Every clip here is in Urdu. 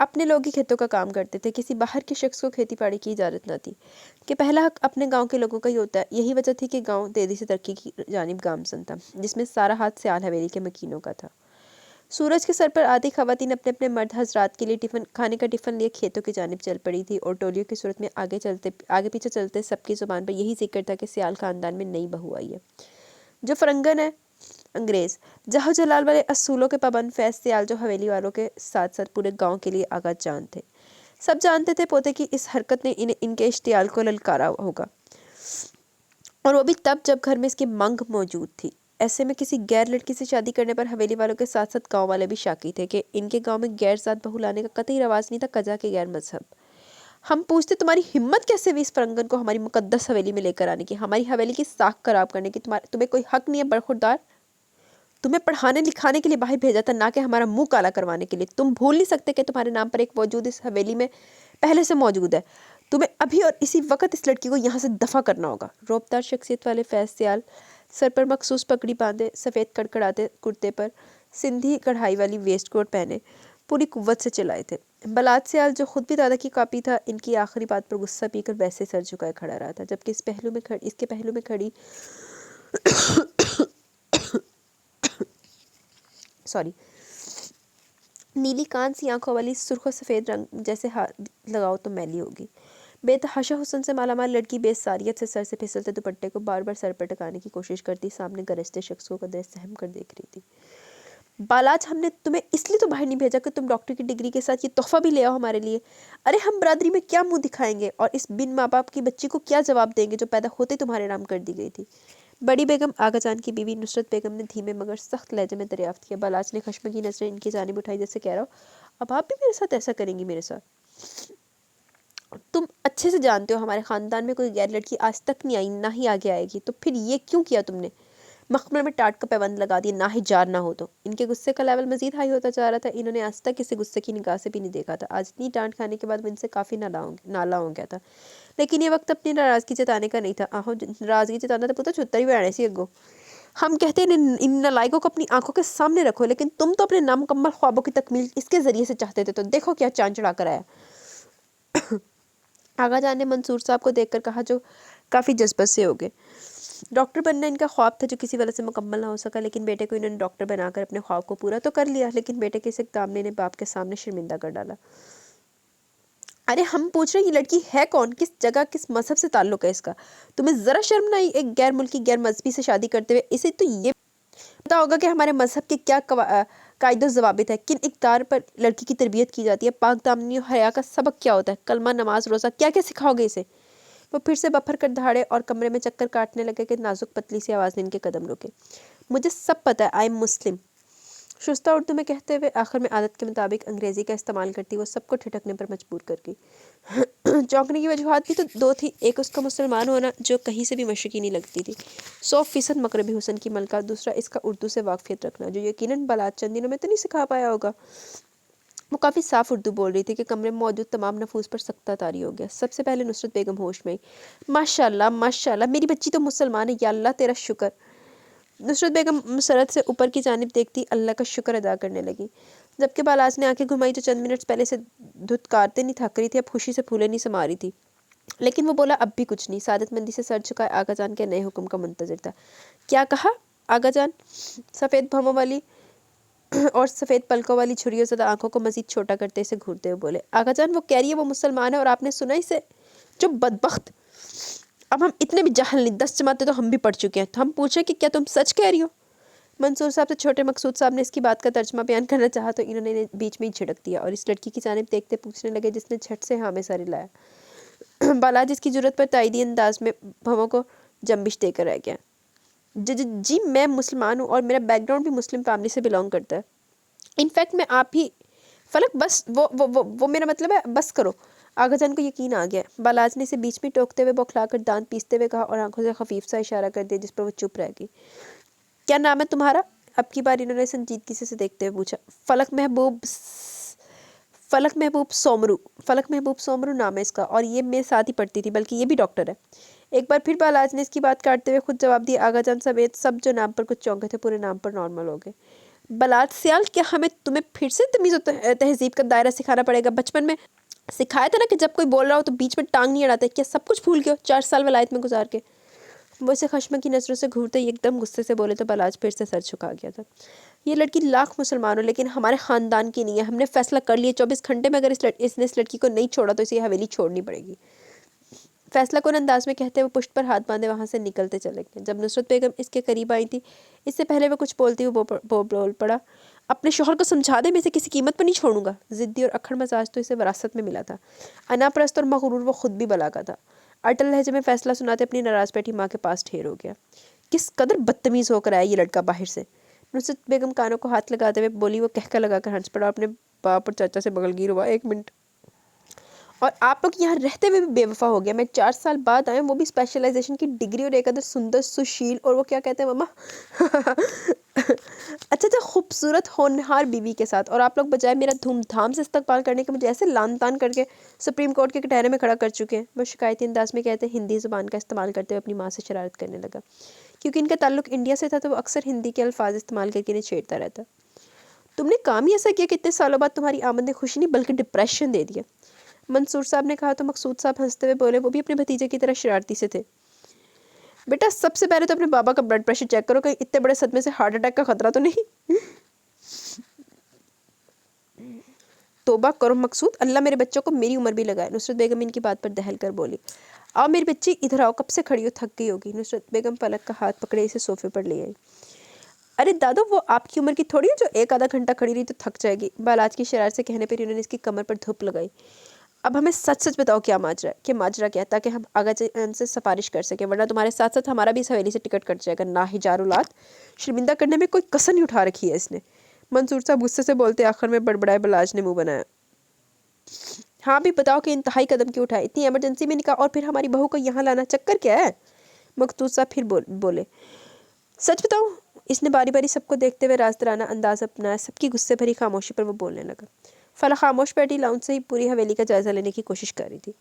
اپنے لوگ ہی کھیتوں کا کام کرتے تھے، کسی باہر کے شخص کو کھیتی باڑی کی اجازت نہ تھی، کہ پہلا حق اپنے گاؤں کے لوگوں کا ہی ہوتا ہے۔ یہی وجہ تھی کہ گاؤں تیزی سے ترقی کی جانب گامزن تھا، جس میں سارا ہاتھ سیال حویلی کے مکینوں کا تھا۔ سورج کے سر پر آتی خواتین اپنے اپنے مرد حضرات کے لیے کھانے کا ٹفن لیے کھیتوں کی جانب چل پڑی تھی، اور ٹولیوں کی صورت میں آگے پیچھے چلتے سب کی زبان پر یہی ذکر تھا کہ سیال خاندان میں نئی بہو آئی ہے، جو فرنگن ہے، انگریز، جہو جلال والے اصولوں کے پابند فیض سیال، جو حویلی والوں کے ساتھ ساتھ پورے گاؤں کے لیے آغاز جان تھے۔ سب جانتے تھے پوتے کی اس حرکت نے ان کے اشتعال کو للکارا ہوگا، اور وہ بھی تب جب گھر میں اس کی منگ موجود تھی۔ ایسے میں کسی غیر لڑکی سے شادی کرنے پر حویلی والوں کے ساتھ ساتھ گاؤں والے بھی شاکی تھے کہ ان کے گاؤں میں غیر ذات بہو لانے کا قطعی رواج نہیں تھا، قضا کے غیر مذہب۔ ہم پوچھتے تمہاری ہمت کیسے ہوئی اس فرنگن کو ہماری مقدس حویلی میں لے کر آنے کی، ہماری حویلی کی ساکھ خراب کرنے کی؟ تمہیں کوئی حق نہیں ہے برخوردار؟ تمہیں پڑھانے لکھانے کے لیے باہر بھیجا تھا، نہ کہ ہمارا منہ کالا کروانے کے لیے۔ تم بھول نہیں سکتے کہ تمہارے نام پر ایک وجود اس حویلی میں پہلے سے موجود ہے۔ تمہیں ابھی اور اسی وقت اس لڑکی کو یہاں سے دفع کرنا ہوگا۔ روبدار شخصیت والے فیض سیال، سر پر مخصوص پگڑی باندھے، سفید کڑکڑاتے کرتے پر سندھی کڑھائی والی ویسٹ کوٹ پہنے، پوری قوت سے چلائے تھے۔ بلاد سیال، جو خود بھی دادا کی کاپی تھا، ان کی آخری بات پر غصہ پی کر ویسے سر جھکائے کھڑا رہا تھا، جبکہ اس کے پہلو میں کھڑی نیلی کان سی آنکھوں والی سرخ و سفید رنگ جیسے ہاتھ لگاؤ تو میلی ہوگی، بے تحاشا حسن سے مالا مال لڑکی بے ساریت سے سر سے پھسلتے دوپٹے کو بار بار سر پر ٹکانے کی کوشش کرتی سامنے گرجتے شخص کو قدرے سہم کر دیکھ رہی تھی۔ بالاج، ہم نے تمہیں اس لیے تو باہر نہیں بھیجا کہ تم ڈاکٹر کی ڈگری کے ساتھ یہ تحفہ بھی لے آؤ ہمارے لیے۔ ارے ہم برادری میں کیا منہ دکھائیں گے، اور اس بن ماں باپ کی بچی کو کیا جواب دیں گے جو پیدا ہوتے تمہارے نام کر دی گئی تھی؟ بڑی بیگم آغا جان کی بیوی نصرت بیگم نے دھیمے مگر سخت لہجے میں دریافت کیا۔ بالاج نے خشمگین نظریں ان کی جانب اٹھائی جیسے کہہ رہا ہو، اب آپ بھی میرے ساتھ ایسا کریں گی؟ میرے ساتھ تم اچھے سے جانتے ہو ہمارے خاندان میں کوئی غیر لڑکی آج تک نہیں آئی، نہ ہی آگے آئے گی، تو پھر یہ کیوں کیا تم نے؟ مخمل میں ٹاٹ کا پیوند لگا دیا، نہ ہی جار نہ ہو تو۔ ان کے غصے کا لیول مزید ہائی ہوتا جا رہا تھا، انہوں نے آج تک کسی غصے کی نگاہ سے بھی نہیں دیکھا تھا۔ آج اتنی ڈانٹ کھانے کے بعد وہ ان سے کافی نالا ہو گیا تھا، لیکن یہ وقت اپنی ناراضگی جتانے کا نہیں تھا۔ آہو، ناراضگی جتانا تو پتہ چھتر ہی بیانے سی اگو۔ ہم کہتے ہیں ان نالائکوں کو اپنی آنکھوں کے سامنے رکھو، لیکن تم تو اپنے نامکمل خوابوں کی تکمیل اس کے ذریعے سے چاہتے تھے، تو دیکھو کیا چاند چڑھا کر آیا۔ آغا جان نے منصور صاحب کو دیکھ کر کہا، جو کافی جذبت سے ہو گئے۔ ڈاکٹر بننا ان کا خواب تھا جو کسی وجہ سے مکمل نہ ہو سکا، لیکن بیٹے کو انہوں نے ڈاکٹر بنا کر اپنے خواب کو پورا تو کر لیا، لیکن بیٹے کے اس اقدام نے انہیں باپ کے سامنے شرمندہ کر ڈالا۔ ارے ہم پوچھ رہے ہیں یہ لڑکی ہے کون، کس جگہ، کس مذہب سے تعلق ہے اس کا؟ تمہیں ذرا شرم نہ آئی ایک غیر ملکی غیر مذہبی سے شادی کرتے ہوئے؟ اسے تو یہ پتا ہوگا کہ ہمارے مذہب کے کیا قاعدے و ضوابط ہے، کن اقدار پر لڑکی کی تربیت کی جاتی ہے، پاک دامنی و حیا کا سبق کیا ہوتا ہے، کلمہ، نماز، روزہ، کیا کیا سکھاؤ گے اسے؟ وہ پھر سے بپھر کر دھاڑے اور کمرے میں چکر کاٹنے لگے کہ نازک پتلی سی آواز نے ان کے قدم روکے۔ مجھے سب پتہ ہے، آئی ایم مسلم، شستہ اردو میں کہتے ہوئے آخر میں عادت کے مطابق انگریزی کا استعمال کرتی وہ سب کو ٹھٹکنے پر مجبور کر گئی۔ چونکنے کی وجوہات بھی تو دو تھی، ایک اس کا مسلمان ہونا جو کہیں سے بھی مشرقی نہیں لگتی تھی، 100% مغربی حسن کی ملکہ، دوسرا اس کا اردو سے واقفیت رکھنا جو یقیناً بالاج چند دنوں میں تو نہیں سکھا پایا ہوگا۔ وہ کافی صاف اردو بول رہی تھی کہ کمرے میں موجود تمام نفوس پر سکتہ طاری ہو گیا۔ سب سے پہلے نصرت بیگم ہوش میں آئی۔ ماشاءاللہ ماشاءاللہ، میری بچی تو مسلمان ہے، یا اللہ تیرا شکر۔ نصرت بیگم مسرت سے اوپر کی جانب دیکھتی اللہ کا شکر ادا کرنے لگی، جبکہ بالاج نے آنکھیں گھمائی جو چند منٹ پہلے سے دھتکارتے نہیں تھک رہی تھی، اب خوشی سے پھولے نہیں سما رہی تھی۔ لیکن وہ بولا اب بھی کچھ نہیں، سعادت مندی سے سر جھکائے آغا جان کے نئے حکم کا منتظر تھا۔ کیا کہا آغا جان؟ سفید بھوموں والی اور سفید پلکوں والی جھریوں زدہ آنکھوں کو مزید چھوٹا کرتے اسے گھورتے ہوئے بولے، آغا جان وہ کہہ رہی ہے وہ مسلمان ہے اور آپ نے سنا اسے؟ جو بدبخت! اب ہم اتنے بھی جاہل نہیں، 10 جماعتیں تو ہم بھی پڑھ چکے ہیں، تو ہم پوچھیں کہ کیا تم سچ کہہ رہی ہو؟ منصور صاحب سے چھوٹے مقصود صاحب نے اس کی بات کا ترجمہ بیان کرنا چاہا تو انہوں نے بیچ میں ہی جھڑک دیا اور اس لڑکی کی جانب دیکھتے پوچھنے لگے جس نے جھٹ سے ہاں میں سر ہلایا۔ بالاج اس کی جرت پر تائیدی انداز میں بھووں کو جنبش دے کر رہ گیا۔ جی میں مسلمان ہوں اور میرا بیک گراؤنڈ بھی مسلم فیملی سے بلانگ کرتا ہے، انفیکٹ میں آپ ہی فلک بس وہ میرا مطلب ہے بس کرو۔ آغا جان کو یقین آ گیا۔ بالاج نے اسے بیچ میں ٹوکتے ہوئے بوکھلا کر دانت پیستے ہوئے کہا اور آنکھوں سے خفیف سا اشارہ کر دیا جس پر وہ چپ رہ گئی۔ کیا نام ہے تمہارا؟ اب کی بار انہوں نے سنجیدگی سے دیکھتے ہوئے پوچھا۔ فلک محبوب سومرو۔ فلک محبوب سومرو نام ہے اس کا، اور یہ میرے ساتھ ہی پڑھتی تھی، بلکہ یہ بھی ڈاکٹر ہے۔ ایک بار پھر بالاج نے اس کی بات کاٹتے ہوئے خود جواب دیا۔ آغا جان سمیت سب جو نام پر کچھ چونکے تھے پورے نام پر نارمل ہو گئے۔ بلاد سیال، کیا ہمیں تمہیں پھر سے تمیز و تہذیب کا دائرہ سکھانا پڑے گا؟ بچپن میں سکھایا تھا نا کہ جب کوئی بول رہا ہو تو بیچ میں ٹانگ نہیں اڑاتے. کیا سب کچھ بھول گئے ہو 4 سال ولایت میں گزار کے؟ وہ اسے خشم کی نظروں سے گھورتے ہی ایک دم غصے سے بولے تو بلاج پھر سے سر جھکا گیا تھا. یہ لڑکی لاکھ مسلمان ہو لیکن ہمارے خاندان کی نہیں ہے. ہم نے فیصلہ کر لیا 24 گھنٹے میں اگر اس نے اس لڑکی کو نہیں چھوڑا تو اسے یہ حویلی چھوڑنی پڑے گی. فیصلہ کن انداز میں کہتے وہ پشت پر ہاتھ باندھے وہاں سے نکلتے چلے گئے. جب نصرت بیگم اس کے قریب آئی تھی اس سے پہلے وہ کچھ بولتی وہ بول پڑا. اپنے شوہر کو سمجھا دے، میں اسے کسی قیمت پر نہیں چھوڑوں گا. ضدی اور اکھڑ مزاج تو اسے وراثت میں ملا تھا. انا پرست اور مغرور وہ خود بھی بلا کا تھا. اٹل لہجے میں فیصلہ سناتے اپنی ناراض بیٹھی ماں کے پاس ٹھہر ہو گیا. کس قدر بدتمیز ہو کر آیا یہ لڑکا باہر سے. نصرت بیگم کانوں کو ہاتھ لگاتے ہوئے بولی. وہ کہکا لگا کر ہنس پڑا. اپنے باپ اور چاچا سے بغل گیر ہوا. 1 منٹ، اور آپ لوگ یہاں رہتے ہوئے بھی بے وفا ہو گیا. میں 4 سال بعد آیا ہوں، وہ بھی اسپیشلائزیشن کی ڈگری اور ایک ادھر سندر سشیل اور وہ کیا کہتے ہیں ماما اچھا خوبصورت ہونہار بیوی کے ساتھ، اور آپ لوگ بجائے میرا دھوم دھام سے استقبال کرنے کے مجھے ایسے لان تان کر کے سپریم کورٹ کے کٹہرے میں کھڑا کر چکے ہیں. وہ شکایتی انداز میں کہتے ہندی زبان کا استعمال کرتے ہوئے اپنی ماں سے شرارت کرنے لگا. کیونکہ ان کا تعلق انڈیا سے تھا تو وہ اکثر ہندی کے الفاظ استعمال کر کے انہیں چھیڑتا رہتا. تم نے کام ہی ایسا کیا کہ اتنے سالوں بعد تمہاری آمد نے خوشی نہیں بلکہ ڈپریشن دے دیا. منصور صاحب نے کہا تو مقصود صاحب ہنستے ہوئے بولے. وہ بھی اپنے بھتیجے کی طرح شرارتی سے تھے. بیٹا سب سے پہلے تو اپنے بابا کا بلڈ پریشر چیک کرو، کہیں اتنے بڑے صدمے سے ہارٹ اٹیک کا خطرہ تو نہیں. توبہ کرو مقصود، اللہ میرے بچوں کو میری عمر بھی لگائے. نصرت بیگم ان کی بات پر دہل کر بولی. آؤ میری بچی ادھر آؤ، کب سے کھڑی ہو، تھک گئی ہوگی. نصرت بیگم فلک کا ہاتھ پکڑے اسے صوفے پر لے آئی. ارے دادو وہ آپ کی عمر کی تھوڑی ہے جو 1 آدھا گھنٹہ کھڑی رہی تو تھک جائے گی. بالاج کی شرارت سے کہنے پر انہوں نے اس کی کمر پر دھپ لگائی. اب ہمیں سچ سچ بتاؤ کیا ماجرا کیا، تاکہ ہم آگے ان سے سفارش کر سکیں، ورنہ تمہارے ساتھ ساتھ ہمارا بھی اس حویلی سے ٹکٹ کٹ جائے گا. ناہجار اولاد، شرمندہ کرنے میں کوئی کسر نہیں اٹھا رکھی ہے اس نے. منصور صاحب غصے سے بولتے آخر میں بڑبڑائے. بلاج نے منہ بنایا. ہاں بھی بتاؤ کہ انتہائی قدم کیوں اٹھائے، اتنی ایمرجنسی میں نکاح اور پھر ہماری بہو کو یہاں لانا، چکر کیا ہے؟ مقصود صاحب پھر بولے. سچ بتاؤ. اس نے باری باری سب کو دیکھتے ہوئے رازدارانہ انداز اپنایا. سب کی غصے بھری خاموشی پر وہ بولنے لگا. فلک خاموش بیٹھی لاؤنج سے ہی پوری حویلی کا جائزہ لینے کی کوشش کر رہی تھی.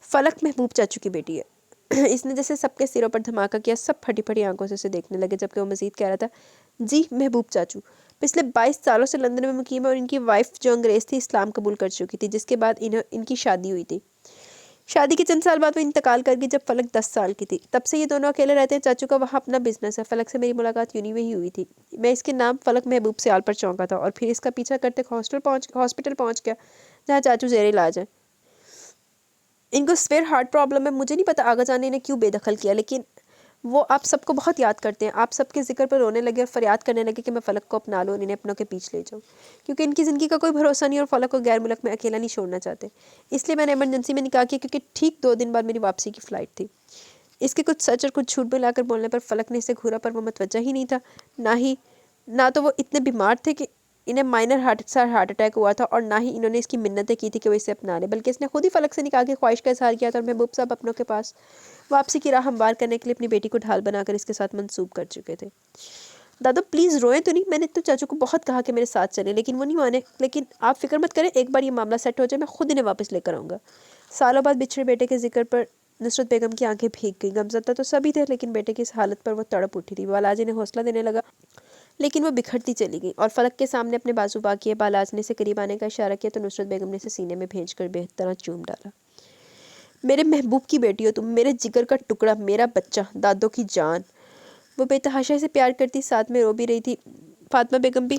فلک محبوب چاچو کی بیٹی ہے. اس نے جیسے سب کے سروں پر دھماکہ کیا. سب پھٹی پھٹی آنکھوں سے اسے دیکھنے لگے جبکہ وہ مزید کہہ رہا تھا. جی محبوب چاچو پچھلے 22 سالوں سے لندن میں مقیم ہے، اور ان کی وائف جو انگریز تھی اسلام قبول کر چکی تھی، جس کے بعد ان کی شادی ہوئی تھی. شادی کے چند سال بعد وہ انتقال کر گئی جب فلک 10 سال کی تھی. تب سے یہ دونوں اکیلے رہتے ہیں. چاچو کا وہاں اپنا بزنس ہے. فلک سے میری ملاقات یونی میں ہی ہوئی تھی. میں اس کے نام فلک محبوب سیال پر چونکا تھا اور پھر اس کا پیچھا کرتے ہاسپٹل پہنچ گیا جہاں چاچو زیر علاج ہے. ان کو سویر ہارٹ پرابلم ہے. مجھے نہیں پتا آگا جانے نے کیوں بے دخل کیا، لیکن وہ آپ سب کو بہت یاد کرتے ہیں. آپ سب کے ذکر پر رونے لگے اور فریاد کرنے لگے کہ میں فلک کو اپنا لوں اور انہیں اپنوں کے پیچھے لے جاؤں، کیونکہ ان کی زندگی کا کوئی بھروسہ نہیں اور فلک کو غیر ملک میں اکیلا نہیں چھوڑنا چاہتے. اس لیے میں نے ایمرجنسی میں نکاح کیا کیونکہ ٹھیک 2 دن بعد میری واپسی کی فلائٹ تھی. اس کے کچھ سچ اور کچھ جھوٹ ملا کر بولنے پر فلک نے اسے گھورا، پر وہ متوجہ ہی نہیں تھا. نہ تو وہ اتنے بیمار تھے کہ انہیں مائنر ہارٹ اٹیک ہوا تھا، اور نہ ہی انہوں نے اس کی منتیں کی تھی کہ وہ اسے اپنا لے، بلکہ اس نے خود ہی فلک سے نکاح کی خواہش کا اظہار کیا تھا. اور محبوب صاحب اپنوں کے پاس واپسی کی راہ ہموار کرنے کے لیے اپنی بیٹی کو ڈھال بنا کر اس کے ساتھ منسوب کر چکے تھے. دادو پلیز روئیں تو نہیں. میں نے تو چاچو کو بہت کہا کہ میرے ساتھ چلیں لیکن وہ نہیں مانے. لیکن آپ فکر مت کریں، ایک بار یہ معاملہ سیٹ ہو جائے میں خود انہیں واپس لے کر آؤں گا. سالوں بعد بچھڑے بیٹے کے ذکر پر نصرت بیگم کی آنکھیں بھیگ گئیں. غمزدہ تو سبھی تھے لیکن بیٹے کی اس حالت پر وہ تڑپ اٹھی تھی. بالاجی نے حوصلہ دینے لگا لیکن وہ بکھرتی چلی گئی اور فلک کے سامنے اپنے بازو با کیے. بالاج نے اسے قریب آنے کا اشارہ کیا تو نصرت بیگم نے اسے سینے میں بھیج کر بے طرح چوم ڈالا. میرے محبوب کی بیٹی ہو تم، میرے جگر کا ٹکڑا، میرا بچہ، دادو کی جان. وہ بے تحاشا اسے پیار کرتی، ساتھ میں رو بھی رہی تھی. فاطمہ بیگم بھی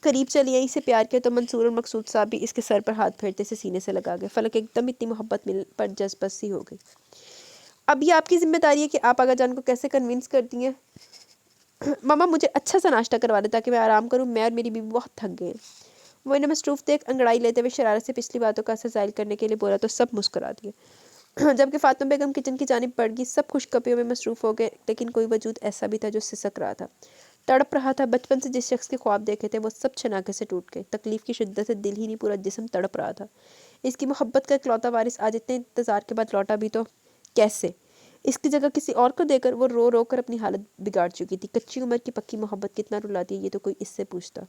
قریب چلی آئی، اسے پیار کیا تو منصور اور مقصود صاحب بھی اس کے سر پر ہاتھ پھیرتے سے سینے سے لگا گئے. فلک ایک دم اتنی محبت مل پر جذبت سی ہو گئی. اب یہ آپ کی ذمہ داری ہے کہ آپ آگا جان کو کیسے کنونس کرتی ہیں. ماما مجھے اچھا سا ناشتہ کروا دے تاکہ میں آرام کروں. میں اور میری بیوی بہت تھک گئے. وہ انہیں مصروف دیکھ انگڑائی لیتے ہوئے شرارت سے پچھلی باتوں کا اثر ظاہر کرنے کے لیے بولا تو سب مسکرا دیے. جبکہ فاطمہ بیگم کچن کی جانب بڑھ گئی. سب خوش کپیوں میں مصروف ہو گئے لیکن کوئی وجود ایسا بھی تھا جو سسک رہا تھا، تڑپ رہا تھا. بچپن سے جس شخص کے خواب دیکھے تھے وہ سب چھناکے سے ٹوٹ گئے. تکلیف کی شدت سے دل ہی نہیں پورا جسم تڑپ رہا تھا. اس کی محبت کا اکلوتا وارث آج اتنے انتظار کے بعد لوٹا بھی تو کیسے؟ اس کی جگہ کسی اور کو دے کر وہ رو رو کر اپنی حالت بگاڑ چکی تھی. کچی عمر کی پکی محبت کتنا رلاتی ہے یہ تو کوئی اس سے پوچھتا.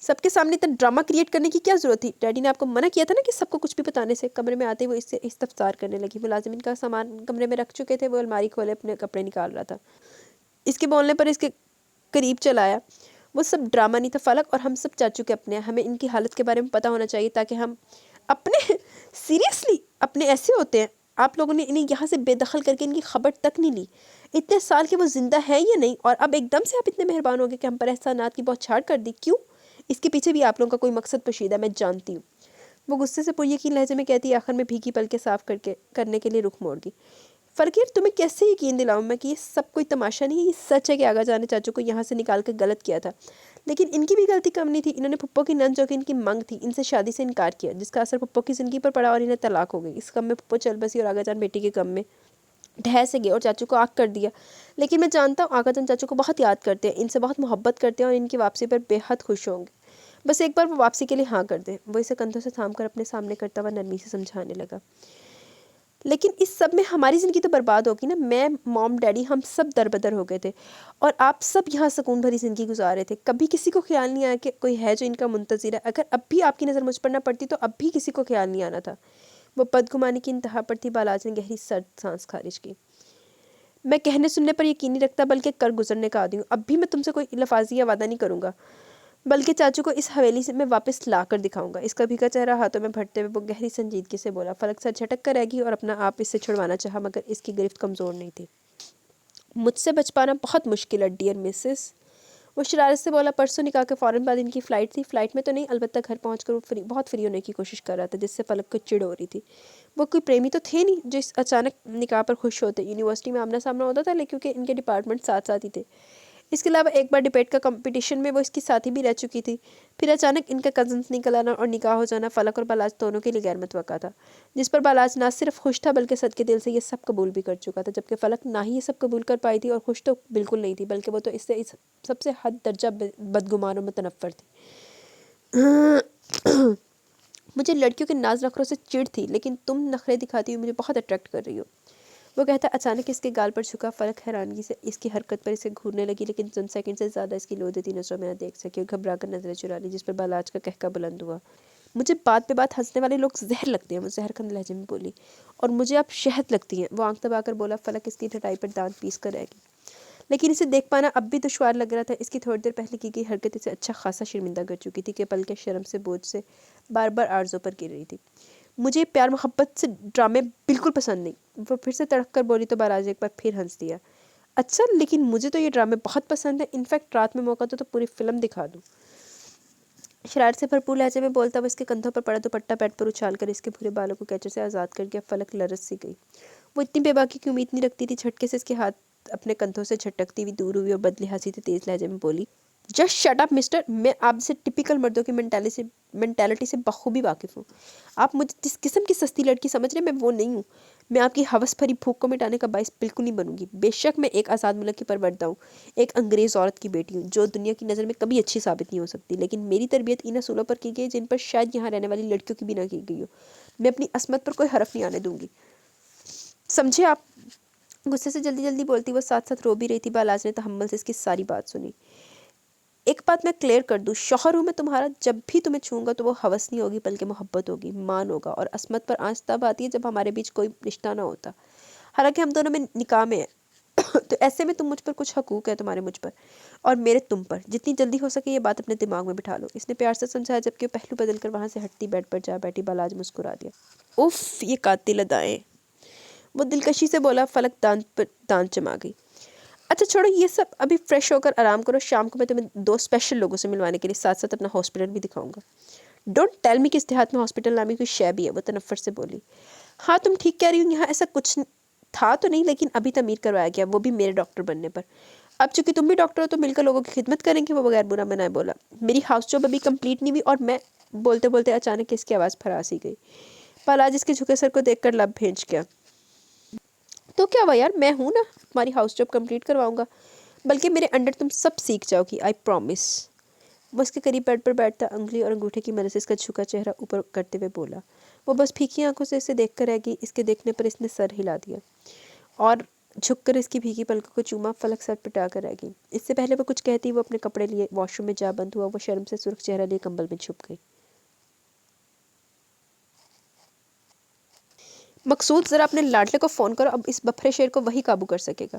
سب کے سامنے اتنا ڈرامہ کریٹ کرنے کی کیا ضرورت تھی؟ ڈیڈی نے آپ کو منع کیا تھا نا کہ سب کو کچھ بھی بتانے سے. کمرے میں آتے ہی وہ اس سے استفسار کرنے لگی. ملازمین کا سامان کمرے میں رکھ چکے تھے. وہ الماری کھولے اپنے کپڑے نکال رہا تھا. اس کے بولنے پر اس کے قریب چلایا. وہ سب ڈرامہ نہیں تھا فلک، اور ہم سب چاچو کے اپنے ہیں. ہمیں ان کی حالت کے بارے میں پتہ ہونا چاہیے تاکہ ہم اپنے سیریسلی اپنے ایسے ہوتے ہیں. آپ لوگوں نے انہیں یہاں سے بے دخل کر کے ان کی خبر تک نہیں لی. اتنے سال کے وہ زندہ ہے یا نہیں، اور اب ایک دم سے آپ اتنے مہربان ہو گئے کہ ہم پر احسانات کی بہت چھاڑ کر دی. کیوں؟ اس کے پیچھے بھی آپ لوگوں کا کوئی مقصد پوشیدہ ہے، میں جانتی ہوں. وہ غصے سے پر یقین لہجے میں کہتی ہے. آخر میں بھیگی پلکیں صاف کرنے کے لیے رخ موڑ گئی. فلک تمہیں کیسے یقین دلاؤں میں کہ یہ سب کوئی تماشا نہیں ہے؟ یہ سچ ہے کہ آگا جانے چاچو کو یہاں سے نکال کر غلط کیا تھا، لیکن ان کی بھی غلطی کم نہیں تھی. انہوں نے پھپھو کی نند جو کہ ان کی منگ تھی ان سے شادی سے انکار کیا، جس کا اثر پھپھو کی زندگی پر پڑا اور انہیں طلاق ہو گئی. اس غم میں پھپھو چل بسی اور آگا جان بیٹی کے غم میں ڈھہ سے گئے اور چاچو کو آگ کر دیا. لیکن میں جانتا ہوں آگا جان چاچو کو بہت یاد کرتے ہیں، ان سے بہت محبت کرتے ہیں اور ان کی واپسی پر بے حد خوش ہوں گے. بس ایک بار وہ واپسی کے لیے ہاں کر دیں. وہ اسے کندھوں سے تھام کر اپنے سامنے کرتا ہوا نرمی سے سمجھانے لگا. لیکن اس سب میں ہماری زندگی تو برباد ہوگی نا. میں، موم، ڈیڈی، ہم سب دربدر ہو گئے تھے اور آپ سب یہاں سکون بھری زندگی گزار رہے تھے. کبھی کسی کو خیال نہیں آیا کہ کوئی ہے جو ان کا منتظر ہے. اگر اب بھی آپ کی نظر مجھ پر نہ پڑتی تو اب بھی کسی کو خیال نہیں آنا تھا. وہ بدگمانی کی انتہا پر تھی. بالاج نے گہری سرد سانس خارج کی. میں کہنے سننے پر یقین نہیں رکھتا بلکہ کر گزرنے کا عادی ہوں. اب بھی میں تم سے کوئی لفاظی یا وعدہ نہیں کروں گا، بلکہ چاچو کو اس حویلی سے میں واپس لا کر دکھاؤں گا. اس کا بھیگا چہرہ ہاتھوں میں بھرتے ہوئے وہ گہری سنجیدگی سے بولا. فلک سر جھٹک کر رہ گئی اور اپنا آپ اس سے چھڑوانا چاہا، مگر اس کی گرفت کمزور نہیں تھی. مجھ سے بچ پانا بہت مشکل ہے ڈیئر مسز. وہ شرارت سے بولا. پرسوں نکاح کے فوراً بعد ان کی فلائٹ تھی. فلائٹ میں تو نہیں، البتہ گھر پہنچ کر وہ بہت فری ہونے کی کوشش کر رہا تھا، جس سے فلک کو چڑ ہو رہی تھی. وہ کوئی پریمی تو تھے نہیں جو اس اچانک نکاح پر خوش ہوتے. یونیورسٹی میں آمنا سامنا ہوتا تھا کیونکہ ان کے ڈپارٹمنٹ ساتھ ساتھ ہی تھے. اس کے علاوہ ایک بار ڈبیٹ کا کمپٹیشن میں وہ اس کی ساتھی بھی رہ چکی تھی. پھر اچانک ان کا کزنس نکل آنا اور نکاح ہو جانا فلک اور بالاج دونوں کے لیے غیر متوقع تھا، جس پر بالاج نہ صرف خوش تھا بلکہ صدقے دل سے یہ سب قبول بھی کر چکا تھا. جبکہ فلک نہ ہی یہ سب قبول کر پائی تھی اور خوش تو بالکل نہیں تھی، بلکہ وہ تو اس سے سب سے حد درجہ بدگمان اور متنفر تھی. مجھے لڑکیوں کے ناز نخروں سے چڑ تھی، لیکن تم نخرے دکھاتی ہوئی مجھے بہت اٹریکٹ کر رہی ہو. وہ کہتا اچانک اس کے گال پر جھکا. فلک حیرانگی سے اس کی حرکت پر اسے گھورنے لگی، لیکن چند سیکنڈ سے زیادہ اس کی لو دیتی نظروں میں نہ دیکھ سکی اور گھبرا کر نظریں چرا لی، جس پر بالاج کا کہکا بلند ہوا. مجھے بات پہ بات ہنسنے والے لوگ زہر لگتے ہیں. وہ زہر کھند لہجے میں بولی. اور مجھے آپ شہد لگتی ہیں. وہ آنکھ دبا کر بولا. فلک اس کی ٹھٹائی پر دانت پیس کر رہ گئی، لیکن اسے دیکھ پانا اب بھی دشوار لگ رہا تھا. اس کی تھوڑی دیر پہلے کی گئی حرکت اسے اچھا خاصا شرمندہ کر چکی تھی کہ پلکیں شرم سے بوجھ سے بار بار آرزوں پر گر رہی تھی. مجھے پیار محبت سے ڈرامے بالکل پسند نہیں. وہ پھر سے تڑک کر بولی تو بالاج ایک بار پھر ہنس دیا. اچھا، لیکن مجھے تو یہ ڈرامے بہت پسند ہیں. انفیکٹ رات میں موقع تو پوری فلم دکھا دوں. شرارت سے بھرپور لہجے میں بولتا وہ اس کے کندھوں پر پڑا دوپٹہ بیڈ پر اچھال کر اس کے بھورے بالوں کو کیچے سے آزاد کر گیا. فلک لرز سی گئی. وہ اتنی بے باکی کی امید نہیں رکھتی تھی. جھٹکے سے اس کے ہاتھ اپنے کندھوں سے جھٹکتی ہوئی دور ہوئی اور بدلہجی سے تیز لہجے میں بولی. Just shut up mister. میں آپ سے ٹپیکل مردوں کی مینٹالٹی سے بخوبی واقف ہوں. آپ مجھے جس قسم کی سستی لڑکی سمجھ رہے ہیں میں وہ نہیں ہوں. میں آپ کی ہوس بھری بھوک کو مٹانے کا باعث بالکل نہیں بنوں گی. بے شک میں ایک آزاد ملک کی پروردہ ہوں، ایک انگریز عورت کی بیٹی ہوں جو دنیا کی نظر میں کبھی اچھی ثابت نہیں ہو سکتی، لیکن میری تربیت ان اصولوں پر کی گئی جن پر شاید یہاں رہنے والی لڑکیوں کی بھی نہ کی گئی ہو. میں اپنی عصمت پر کوئی حرف نہیں آنے دوں گی، سمجھے آپ؟ غصے سے جلدی جلدی بولتی وہ ساتھ ساتھ رو بھی رہی تھی. بالاج نے تحمل سے اس کی ساری بات سنی. ایک بات میں کلیئر کر دوں، شوہر ہوں میں تمہارا. جب بھی تمہیں چھوؤں گا تو وہ ہوس نہیں ہوگی بلکہ محبت ہوگی، مان ہوگا. اور عصمت پر آنچ تب آتی ہے جب ہمارے بیچ کوئی رشتہ نہ ہوتا. حالانکہ ہم دونوں میں نکاح میں ہیں تو ایسے میں تم مجھ پر کچھ حقوق ہے تمہارے مجھ پر اور میرے تم پر. جتنی جلدی ہو سکے یہ بات اپنے دماغ میں بٹھا لو. اس نے پیار سے سمجھایا جبکہ وہ پہلو بدل کر وہاں سے ہٹتی بیڈ پر جا بیٹھی. بالاج مسکرا دیا. اف، یہ قاتل ادائیں. وہ دلکشی سے بولا. فلک دانت پر دانت جما گئی. اچھا چھوڑو یہ سب، ابھی فریش ہو کر آرام کرو. شام کو میں تمہیں 2 اسپیشل لوگوں سے ملوانے کے لیے ساتھ ساتھ اپنا ہاسپٹل بھی دکھاؤں گا. ڈونٹ ٹیل می کہ اس دیہات میں ہاسپٹل نامی کوئی شے بھی ہے. وہ تنفر سے بولی. ہاں تم ٹھیک کہہ رہی ہو. یہاں ایسا کچھ تھا تو نہیں، لیکن ابھی تعمیر کروایا گیا، وہ بھی میرے ڈاکٹر بننے پر. اب چونکہ تم بھی ڈاکٹر ہو تو مل کر لوگوں کی خدمت کریں گے. وہ بغیر برا منائے بولا. میری ہاؤس جاب ابھی کمپلیٹ نہیں ہوئی اور میں بولتے بولتے اچانک اس کی آواز پھراس ہی گئی. بالاج اس کے جھکے سر کو دیکھ کر لب بھینچ گیا. تو کیا ہوا یار، میں ہوں نا، تمہاری ہاؤس جاب کمپلیٹ کرواؤں گا. بلکہ میرے انڈر تم سب سیکھ جاؤ گی، آئی پرومس. وہ اس کے قریب بیڈ پر بیٹھتا انگلی اور انگوٹھے کی مدد سے اس کا جھکا چہرہ اوپر کرتے ہوئے بولا. وہ بس پھیکی آنکھوں سے اسے دیکھ کر رہ گئی. اس کے دیکھنے پر اس نے سر ہلا دیا اور جھک کر اس کی بھیگی پلکوں کو چوما. فلک سر پٹا کر رہ گئی. اس سے پہلے وہ کچھ کہتی وہ اپنے کپڑے لیے واش روم میں جا بند ہوا. وہ شرم سے سرخ چہرہ لیے کمبل میں چھپ گئی. مقصود ذرا اپنے لاڈلے کو فون کرو، اب اس بپھرے شیر کو وہی قابو کر سکے گا.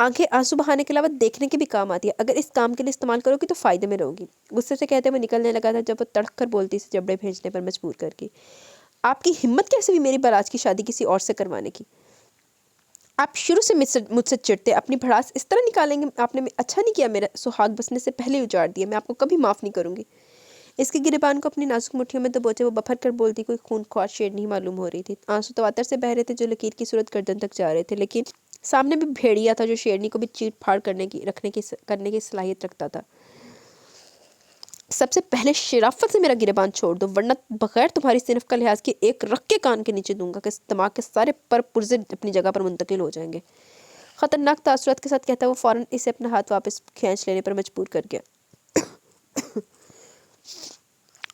آنکھیں آنسو بہانے کے علاوہ دیکھنے کے بھی کام آتی ہے، اگر اس کام کے لیے استعمال کرو گی تو فائدے میں رہو گی۔ غصے سے کہتے ہوئے نکلنے لگا تھا جب وہ تڑک کر بولتی سے جبڑے بھیجنے پر مجبور کر کے، آپ کی ہمت کیسے ہوئی میری باراج کی شادی کسی اور سے کروانے کی؟ آپ شروع سے مجھ سے چڑھتے، اپنی بھڑاس اس طرح نکالیں گے، آپ نے اچھا نہیں کیا، میرا سہاگ بسنے سے پہلے اجاڑ دیا، میں آپ کو کبھی معاف نہیں کروں گی۔ اس کی گریبان کو اپنی نازک مٹھیوں میں دبوچے وہ بپھر کر بولتی کوئی خونخوار شیرنی معلوم ہو رہی تھی۔ آنسو تواتر سے بہ رہے تھے جو لکیر کی صورت گردن تک جا رہے تھے، لیکن سامنے بھی بھیڑیا تھا جو شیرنی کو بھی چیٹ پھاڑ کرنے کی صلاحیت رکھتا تھا۔ سب سے پہلے شرافت سے میرا گریبان چھوڑ دو، ورنہ بغیر تمہاری صنف کا لحاظ کے ایک رکھ کے کان کے نیچے دوں گا کہ دماغ کے سارے پرزے اپنی جگہ پر منتقل ہو جائیں گے۔ خطرناک تاثرات کے ساتھ کہتا وہ فوراً اسے اپنا ہاتھ واپس کھینچ لینے پر مجبور کر گیا۔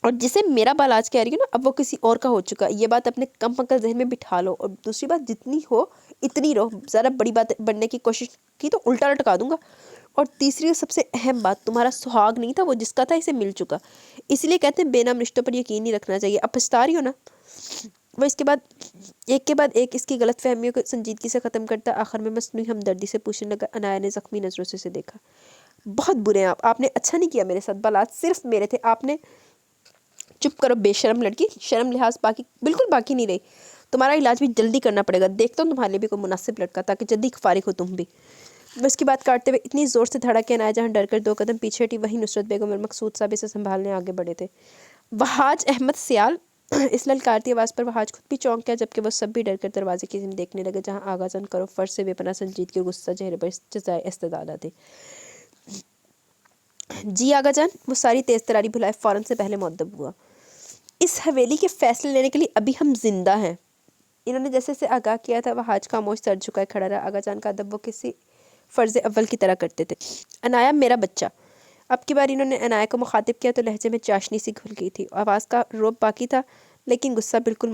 اور جسے میرا بالاج کہہ رہی ہوں نا، اب وہ کسی اور کا ہو چکا، یہ بات اپنے کم عقل ذہن میں بٹھا لو، اور دوسری بات جتنی ہو اتنی رہو، ذرا بڑی بات بننے کی کوشش کی تو الٹا لٹکا دوں گا۔ اور تیسری سب سے اہم بات، تمہارا سہاگ نہیں تھا، وہ جس کا تھا اسے مل چکا، اس لیے کہتے ہیں بے نام رشتوں پر یقین نہیں رکھنا چاہیے۔ اب پچھتا رہی ہو نا؟ وہ اس کے بعد ایک اس کی غلط فہمیوں کو سنجیدگی سے ختم کرتا، آخر میں مصنوعی ہمدردی سے پوچھنے لگا۔ عنایا نے زخمی نظروں سے اسے دیکھا۔ بہت برے ہیں آپ نے اچھا نہیں کیا میرے ساتھ، بالاج صرف میرے تھے، آپ نے… چپ کرو بے شرم لڑکی، شرم لحاظ بالکل باقی نہیں رہی، تمہارا علاج بھی جلدی کرنا پڑے گا، دیکھتا ہوں تمہارے لیے بھی کوئی مناسب لڑکا تاکہ جلدی فارغ ہو تم بھی۔ وہ اس کی بات کاٹتے ہوئے اتنی زور سے دھڑا کہ عنایا جہاں ڈر کر 2 قدم پیچھے ہٹی، وہیں نصرت بیگم اور مقصود صاحب اسے سنبھالنے آگے بڑھے تھے۔ وہاج احمد سیال، اس للکارتی آواز پر وہاج خود بھی چونک گیا، جبکہ وہ سب بھی ڈر کر دروازے کی طرف دیکھنے لگے جہاں آغا جان کرو فرش سے بے پناہ سنجیدگی اور غصہ چہرے پر جزائے استدادہ تھے۔ جی آغا جان، وہ ساری تیز تراری بھلائے فوراً سے پہلے مؤدب ہوا۔ اس حویلی کے فیصلے لینے کے لیے ابھی ہم زندہ ہیں۔ انہوں نے جیسے سے آگاہ کیا تھا، وہ حاج خاموش سر جھکائے کھڑا رہا۔ آغا جان کا ادب وہ کسی فرض اول کی طرح کرتے تھے۔ عنایا میرا بچہ۔ اب کی بار انہوں نے عنایا کو مخاطب کیا تو لہجے میں چاشنی سی گھل گئی تھی، آواز کا روب باقی تھا لیکن غصہ بالکل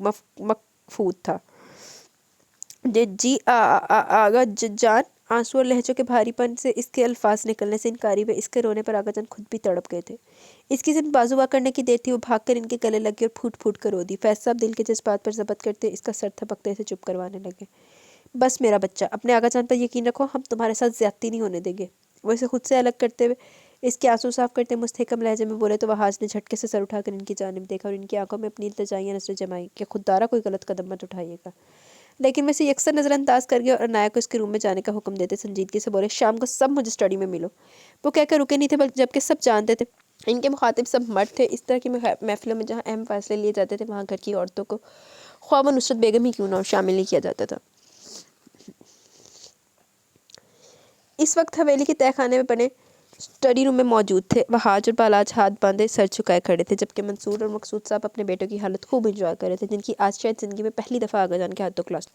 مخفوت تھا۔ جی آغا جان، آنسو اور لہجوں کے بھاری پن سے اس کے الفاظ نکلنے سے انکاری ہوئے، اس کے رونے پر آغا جان خود بھی تڑپ گئے تھے۔ اس کی ضد بازو وا کرنے کی دیر تھی، وہ بھاگ کر ان کے گلے لگ گئی اور پھوٹ پھوٹ کر رو دی۔ فیض صاحب دل کے جذبات پر ضبط کرتے اس کا سر تھپکتے سے چپ کروانے لگے۔ بس میرا بچہ، اپنے آغا جان پر یقین رکھو، ہم تمہارے ساتھ زیادتی نہیں ہونے دیں گے۔ وہ اسے خود سے الگ کرتے ہوئے اس کے آنسو صاف کرتے مستحکم لہجے میں بولے تو وہاج نے جھٹکے سے سر اٹھا کر ان کی جانب دیکھا اور ان کی آنکھوں میں اپنی التجائیاں نظریں جمائیں کہ خوددارا کوئی غلط قدم مت اٹھائیے گا۔ لیکن میں اسے یکسر نظر انداز کر گیا اور عنایا کو اس کے روم میں جانے کا حکم دیتے سنجیدگی سے بولے، شام کو سب مجھے اسٹڈی میں ملو۔ وہ کہہ کر رکے نہیں تھے، بلکہ جبکہ سب جانتے تھے ان کے مخاطب سب مرد تھے۔ اس طرح کی محفلوں میں جہاں اہم فیصلے لیے جاتے تھے وہاں گھر کی عورتوں کو، خواہ وہ نصرت بیگم ہی کیوں نہ ہو، شامل نہیں کیا جاتا تھا۔ اس وقت حویلی کے تہہ خانے میں بنے اسٹڈی روم میں موجود تھے۔ وہاج اور بالاج ہاتھ باندھے سر جھکائے کھڑے تھے، جبکہ منصور اور مقصود صاحب اپنے بیٹوں کی حالت خوب انجوائے کر رہے تھے، جن کی آج شاید زندگی میں پہلی دفعہ آغا جان کے ہاتھوں کلاس۔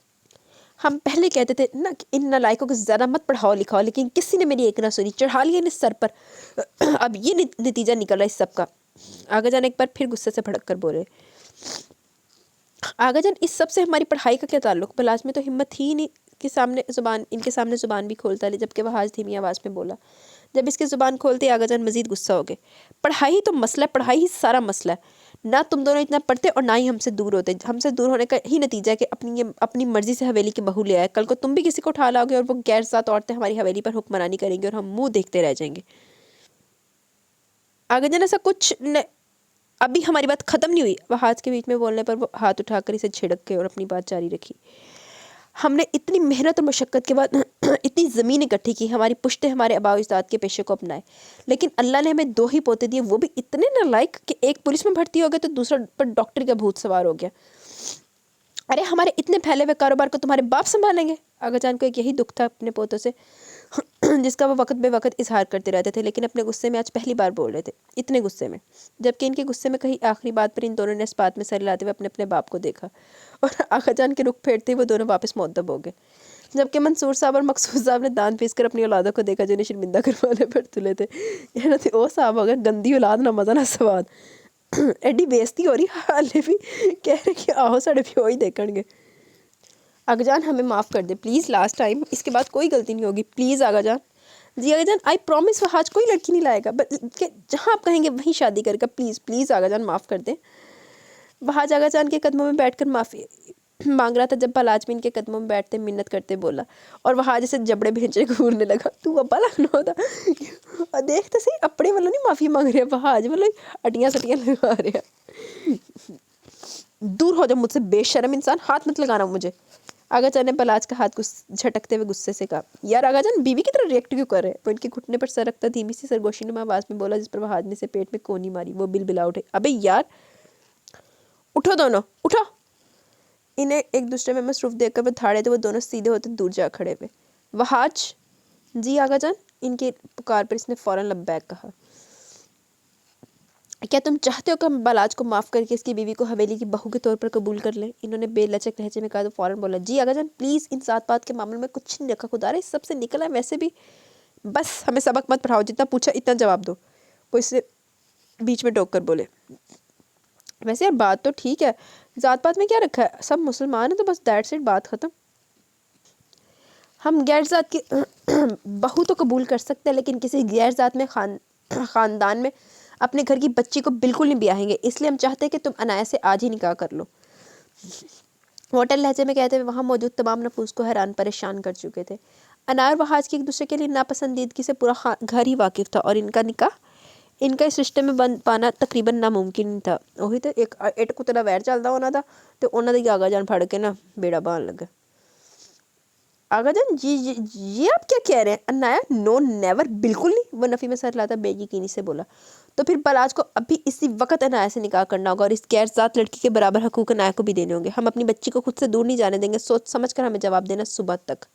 ہم پہلے کہتے تھے نا کہ ان نالائکوں کو زیادہ مت پڑھاؤ لکھاؤ، لیکن کسی نے میری ایک نہ سنی، چڑھا لیا انہیں سر پر۔ اب یہ نتیجہ نکل رہا ہے اس سب کا۔ آغا جان ایک بار پھر غصے سے بھڑک کر بولے، آغا جان اس سب سے ہماری پڑھائی کا کیا تعلق؟ بالاج میں تو ہمت ہی نہیں ان کے سامنے زبان بھی کھولتا ہے، جبکہ وہ حاج دھیمی آواز میں بولا۔ جب اس کے زبان کھولتے آغا جان مزید غصہ ہو گئے۔ پڑھائی ہی تو مسئلہ ہے، پڑھائی ہی سارا مسئلہ ہے، نہ تم دونوں اتنا پڑھتے اور نہ ہی ہم سے دور ہوتے۔ ہم سے دور ہونے کا ہی نتیجہ ہے کہ اپنی مرضی سے حویلی کی بہو لے آئے، کل کو تم بھی کسی کو اٹھا لاؤ گے اور وہ غیر ذات عورتیں ہماری حویلی پر حکمرانی کریں گے اور ہم منہ دیکھتے رہ جائیں گے۔ آغا جان ایسا کچھ ابھی ہماری بات ختم نہیں ہوئی۔ وہ ہاتھ کے بیچ میں بولنے پر وہ ہاتھ اٹھا کر اسے جھڑک کے اور اپنی بات جاری رکھی۔ ہم نے اتنی محنت اور مشقت کے بعد اتنی زمین اکٹھی کی، ہماری پشتیں ہمارے آباء و اجداد کے پیشے کو اپنائے، لیکن اللہ نے ہمیں 2 ہی پوتے دیے، وہ بھی اتنے نالائق کہ ایک پولیس میں بھرتی ہو گیا تو دوسرا پر ڈاکٹر کا بھوت سوار ہو گیا۔ ارے ہمارے اتنے پھیلے ہوئے کاروبار کو تمہارے باپ سنبھالیں گے؟ آغا جان کو ایک یہی دکھ تھا اپنے پوتوں سے، جس کا وہ وقت بے وقت اظہار کرتے رہتے تھے، لیکن اپنے غصے میں آج پہلی بار بول رہے تھے، اتنے غصے میں۔ جبکہ ان کے غصے میں کہیں آخری بات پر ان دونوں نے اس بات میں سر ہلاتے ہوئے اپنے باپ کو دیکھا اور آغا جان کے رخ پھیرتے ہوئے وہ دونوں واپس مؤدب ہو گئے۔ جبکہ منصور صاحب اور مقصود صاحب نے دانت پیس کر اپنی اولادوں کو دیکھا جنہیں شرمندہ کروانے پر تلے تھے۔ یہ نہ او صاحب اگر گندی اولاد نہ مزہ نہ سواد، ایڈی بےزتی ہو رہی، حالے بھی کہہ رہے کہ آہو ساڑے پیو ہی دیکھن گے۔ آغا جان ہمیں معاف کر دے پلیز، لاسٹ ٹائم، اس کے بعد کوئی غلطی نہیں ہوگی please Agha John. G Agha John, I promise Wahaj کوئی لڑکی نہیں لائے گا، بلکہ جہاں آپ کہیں گے وہیں شادی کرے گا، پلیز پلیز آغا جان معاف کر دیں۔ وہاج آغا جان کے قدموں میں بیٹھ کر معافی مانگ رہا تھا جب بلاج میں ان کے قدموں میں بیٹھتے منت کرتے بولا، اور وہاں جیسے جبڑے بھینچے گھورنے لگا، تو وہ بلا نہ تھا اور دیکھتے صحیح اپنے والوں نہیں معافی مانگ رہے ہیں، وہاں مطلب اٹیاں سٹیاں لگا رہے ہیں۔ دور ہو جا مجھ سے بے شرم انسان، ہاتھ مت لگانا مجھے۔ آغا جان نے بلاج کا ہاتھ جھٹکتے ہوئے غصے سے کہا، یار آغا جان بیوی کی طرح ریئیکٹ کیوں کر رہے ہیں؟ وہ ان کے گھٹنے پر سر رکھتا دھیمی سی سرگوشی نما آواز میں بولا، جس پر وہ آدمی سے پیٹ میں کونی ماری۔ وہ بل بلا اٹھے، ابے یار اٹھو دونوں اٹھو۔ انہیں ایک دوسرے میں مصروف دیکھ کر وہ دھاڑے تھے، وہ دونوں سیدھے ہوتے دور جا کھڑے ہوئے۔ وہاج جی آغا جان، ان کی پکار پر اس نے فوراً لبیک کہا۔ کیا تم چاہتے ہو کہ ہم بلاج کو معاف کر کے اس کی بیوی کو حویلی کی بہو کے طور پر قبول کر لیں؟ انہوں نے بے لچک لہجے میں کہا تو فوراً بولا، جی آغا جان پلیز، ان ذات پات کے معاملے میں کچھ نہیں رکھا، خدا رہا اس سب سے نکلا ہے، ویسے بھی بس ہمیں سبق مت پڑھاؤ، جتنا پوچھا اتنا جواب دو۔ وہ اس سے بیچ میں ٹوک کر بولے، ویسے یار بات تو ٹھیک ہے، ذات پات میں کیا رکھا ہے، سب مسلمان ہیں تو بس دیٹس اٹ، بات ختم۔ ہم غیر ذات کی بہو تو قبول کر سکتے ہیں، لیکن کسی غیر ذات میں خاندان میں اپنے گھر کی بچی کو بالکل نہیں بیاہیں گے، اس لیے ہم چاہتے ہیں کہ تم عنایت سے آج ہی نکاح کر لو۔ ہوٹل لہجے میں کہتے ہوئے وہاں موجود تمام نفوس کو حیران پریشان کر چکے تھے۔ عنایت اور وہاج کی ایک دوسرے کے لیے ناپسندیدگی سے پورا گھر ہی واقف تھا، اور ان کا نکاح ان کا اس رشتے میں بند پانا تقریباً ناممکن تھا۔ وہی تو ایک اٹ کتنا ویر چلتا ہونا تھا، تو انہوں نے آغا جان پھڑ کے نا بیڑا بان لگا۔ آغا جان جی آپ کیا کہہ رہے ہیں؟ عنایت نو نیور، بالکل نہیں۔ وہ نفی میں سر لاتا بے یقینی سے بولا، تو پھر بلاج کو ابھی اسی وقت عنایت سے نکاح کرنا ہوگا، اور اس غیر ذات لڑکی کے برابر حقوق عنایت کو بھی دینے ہوں گے۔ ہم اپنی بچی کو خود سے دور نہیں جانے دیں گے، سوچ سمجھ کر ہمیں جواب دینا صبح تک۔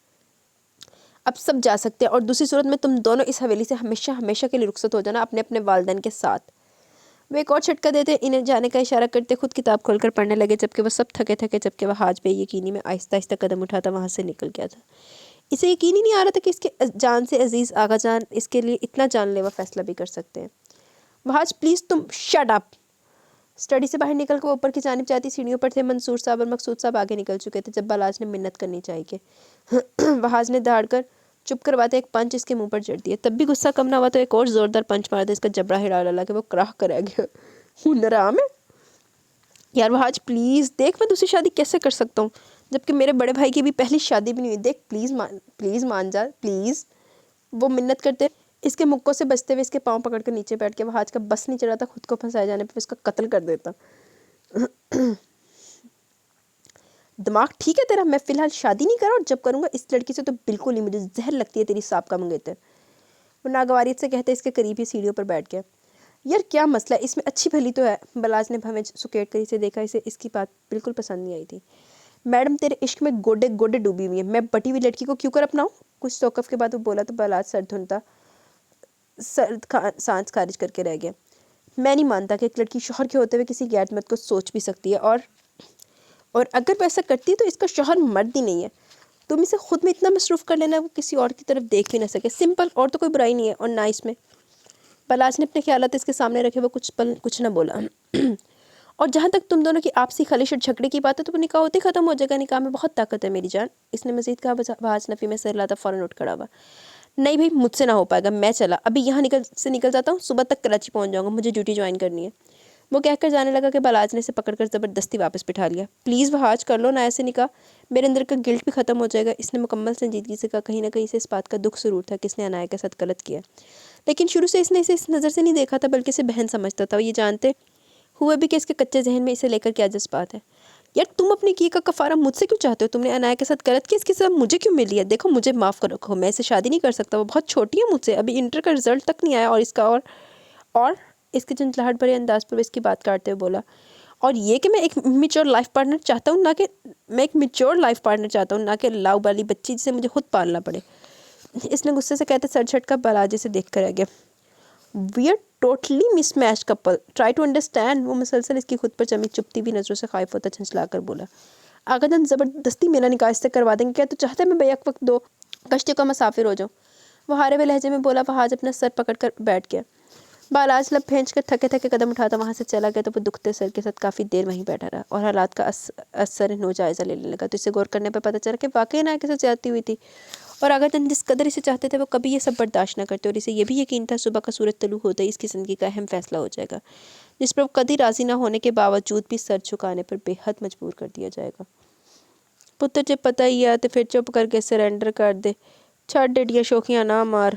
اب سب جا سکتے ہیں، اور دوسری صورت میں تم دونوں اس حویلی سے ہمیشہ ہمیشہ کے لیے رخصت ہو جانا، اپنے اپنے والدین کے ساتھ۔ وہ ایک اور چھٹکا دیتے انہیں جانے کا اشارہ کرتے خود کتاب کھول کر پڑھنے لگے، جبکہ وہ سب تھکے تھکے، جبکہ وہ حاج بے یقینی میں آہستہ آہستہ قدم اٹھاتا وہاں سے نکل گیا تھا۔ اسے یقین ہی نہیں آ رہا تھا کہ اس کے جان سے عزیز آغا جان اس کے لیے اتنا جان لیوا فیصلہ بھی کر سکتے ہیں۔ وہاج پلیز تم شٹ اپ۔ اسٹڈی سے باہر نکل کر اوپر کی جانب جاتی سیڑھیوں پر تھے منصور صاحب اور مقصود صاحب آگے نکل چکے تھے، جب بلاج نے منت کرنی چاہیے۔ وہاج نے دھاڑ کر چپ کرواتے ایک پنچ اس کے منہ پر جڑ دیا، تب بھی غصہ کم نہ ہوا تو ایک اور زوردار پنچ مار دیا، اس کا جبڑا ہلا ڈالا کہ وہ کراہ کر رہ گیا۔ ہنر عام ہے یار وہاج، پلیز دیکھ میں دوسری شادی کیسے کر سکتا ہوں، جبکہ میرے بڑے بھائی کی بھی پہلی شادی بھی نہیں ہوئی، دیکھ پلیز مان جا پلیز۔ وہ منت کرتے اس کے مکوں سے بچتے ہوئے اس کے پاؤں پکڑ کر نیچے بیٹھ کے وہاج کا بس نہیں چڑھا تھا خود کو پھنسائے جانے پہ اس کا قتل کر دیتا۔ دماغ ٹھیک ہے تیرا؟ میں فی الحال شادی نہیں کرا، اور جب کروں گا اس لڑکی سے تو بالکل نہیں، مجھے زہر لگتی ہے تیری سابقہ منگیتر۔ وہ ناگواریت سے کہتے اس کے قریب ہی سیڑھیوں پر بیٹھ گیا۔ یار کیا مسئلہ ہے، اس میں اچھی بھلی تو ہے۔ بلاج نے بھویں سکیٹ کر اسے دیکھا، اسے اس کی بات بالکل پسند نہیں آئی تھی۔ میڈم تیرے عشق میں گوڈے گوڈے ڈوبی ہوئی ہیں، میں بٹی ہوئی لڑکی کو کیوں کر اپناؤں؟ کچھ توقف کے بعد وہ بولا تو بلاج سر دھنتا سرد سانس خارج کر کے رہ گیا۔ میں نہیں مانتا کہ ایک لڑکی شوہر کے ہوتے ہوئے کسی غیر مرد کو سوچ بھی سکتی ہے، اور اگر وہ ایسا کرتی ہے تو اس کا شوہر مرد ہی نہیں ہے۔ تم اسے خود میں اتنا مصروف کر لینا وہ کسی اور کی طرف دیکھ بھی نہ سکے، سمپل، اور تو کوئی برائی نہیں ہے، اور نہ اس میں۔ بلاج نے اپنے خیالات اس کے سامنے رکھے، وہ کچھ نہ بولا۔ اور جہاں تک تم دونوں کی آپسی خلیش اور جھگڑے کی بات ہے تو وہ نکاح ہوتے ختم ہو جائے گا، نکاح میں بہت طاقت ہے میری جان، اس نے مزید کہا۔ بھاج نفی میں سر لاتا فوراً اٹھ کھڑا ہوا، نہیں بھائی مجھ سے نہ ہو پائے گا، میں چلا ابھی یہاں نکل جاتا ہوں، صبح تک کراچی پہنچ جاؤں گا، مجھے ڈیوٹی جوائن کرنی ہے۔ وہ کہہ کر جانے لگا کہ بلاج نے اسے پکڑ کر زبردستی واپس بٹھا لیا۔ پلیز وہاج کر لو نا ایسے نکاح، میرے اندر کا گلٹ بھی ختم ہو جائے گا، اس نے مکمل سنجیدگی سے کہا۔ کہیں نہ کہیں سے اس بات کا دکھ ضرور تھا کہ اس نے عنایت کے ساتھ غلط کیا، لیکن شروع سے اس نے اسے اس نظر سے نہیں دیکھا تھا بلکہ اسے بہن سمجھتا تھا، وہ یہ جانتے ہوئے بھی کہ اس کے کچے ذہن میں اسے لے کر کیا جذبات ہے۔ یار تم اپنے کیے کا کفارہ مجھ سے کیوں چاہتے ہو؟ تم نے عنایت کے ساتھ غلط کیا، اس کے ساتھ مجھے کیوں ملی ہے؟ دیکھو مجھے معاف کر رکھو، میں اسے شادی نہیں کر سکتا، وہ بہت چھوٹی ہے مجھ سے، ابھی انٹر کا رزلٹ تک نہیں آیا، اور اس کا اور اس کے جھنجھلاہٹ بھرے انداز پر اس کی بات کاٹتے ہوئے بولا، اور یہ کہ میں ایک میچور لائف پارٹنر چاہتا ہوں، نہ کہ لاؤ والی بچی جسے مجھے خود پالنا پڑے۔ اس نے غصے سے کہتے سر جھٹکا بلاجے سے دیکھ کر رہ گیا۔ We are totally mismatch couple, try to understand. وہ مسلسل اس کی خود پر جمی چپتی بھی نظروں سے خائف ہوتا جھنجھلا کر بولا، آغا جان زبردستی میرا نکاح اس سے کروا دیں گے کیا؟ تو چاہتا ہے میں بیک وقت 2 کشتیوں کا مسافر ہو جاؤں؟ وہ ہارے ہوئے لہجے میں بولا۔ وہاج اپنا سر پکڑ کر بیٹھ گیا۔ بالاج لب پھینچ کر تھکے تھکے قدم اٹھاتا وہاں سے چلا گیا، تو وہ دکھتے سر کے ساتھ کافی دیر وہیں بیٹھا رہا اور حالات کا اثر نو جائزہ لینے لگا، تو اسے غور کرنے پر پتہ چلا کہ واقعی عنایت کے ساتھ زیادتی ہوئی تھی، اور آغا جان جس قدر اسے چاہتے تھے وہ کبھی یہ سب برداشت نہ کرتے، اور اسے یہ بھی یقین تھا صبح کا سورج طلوع ہوتا ہی اس کی زندگی کا اہم فیصلہ ہو جائے گا، جس پر وہ کبھی راضی نہ ہونے کے باوجود بھی سر جھکانے پر بے حد مجبور کر دیا جائے گا۔ ਪੁੱਤਰ ਜੇ ਪਤਾ ਹੀ ਆ ਤੇ ਫਿਰ ਚੁੱਪ ਕਰਕੇ ਸਰੈਂਡਰ ਕਰ ਦੇ। ਛੱਡ ਏਡੀਆਂ ਸ਼ੋਖੀਆਂ ਨਾ ਮਾਰ,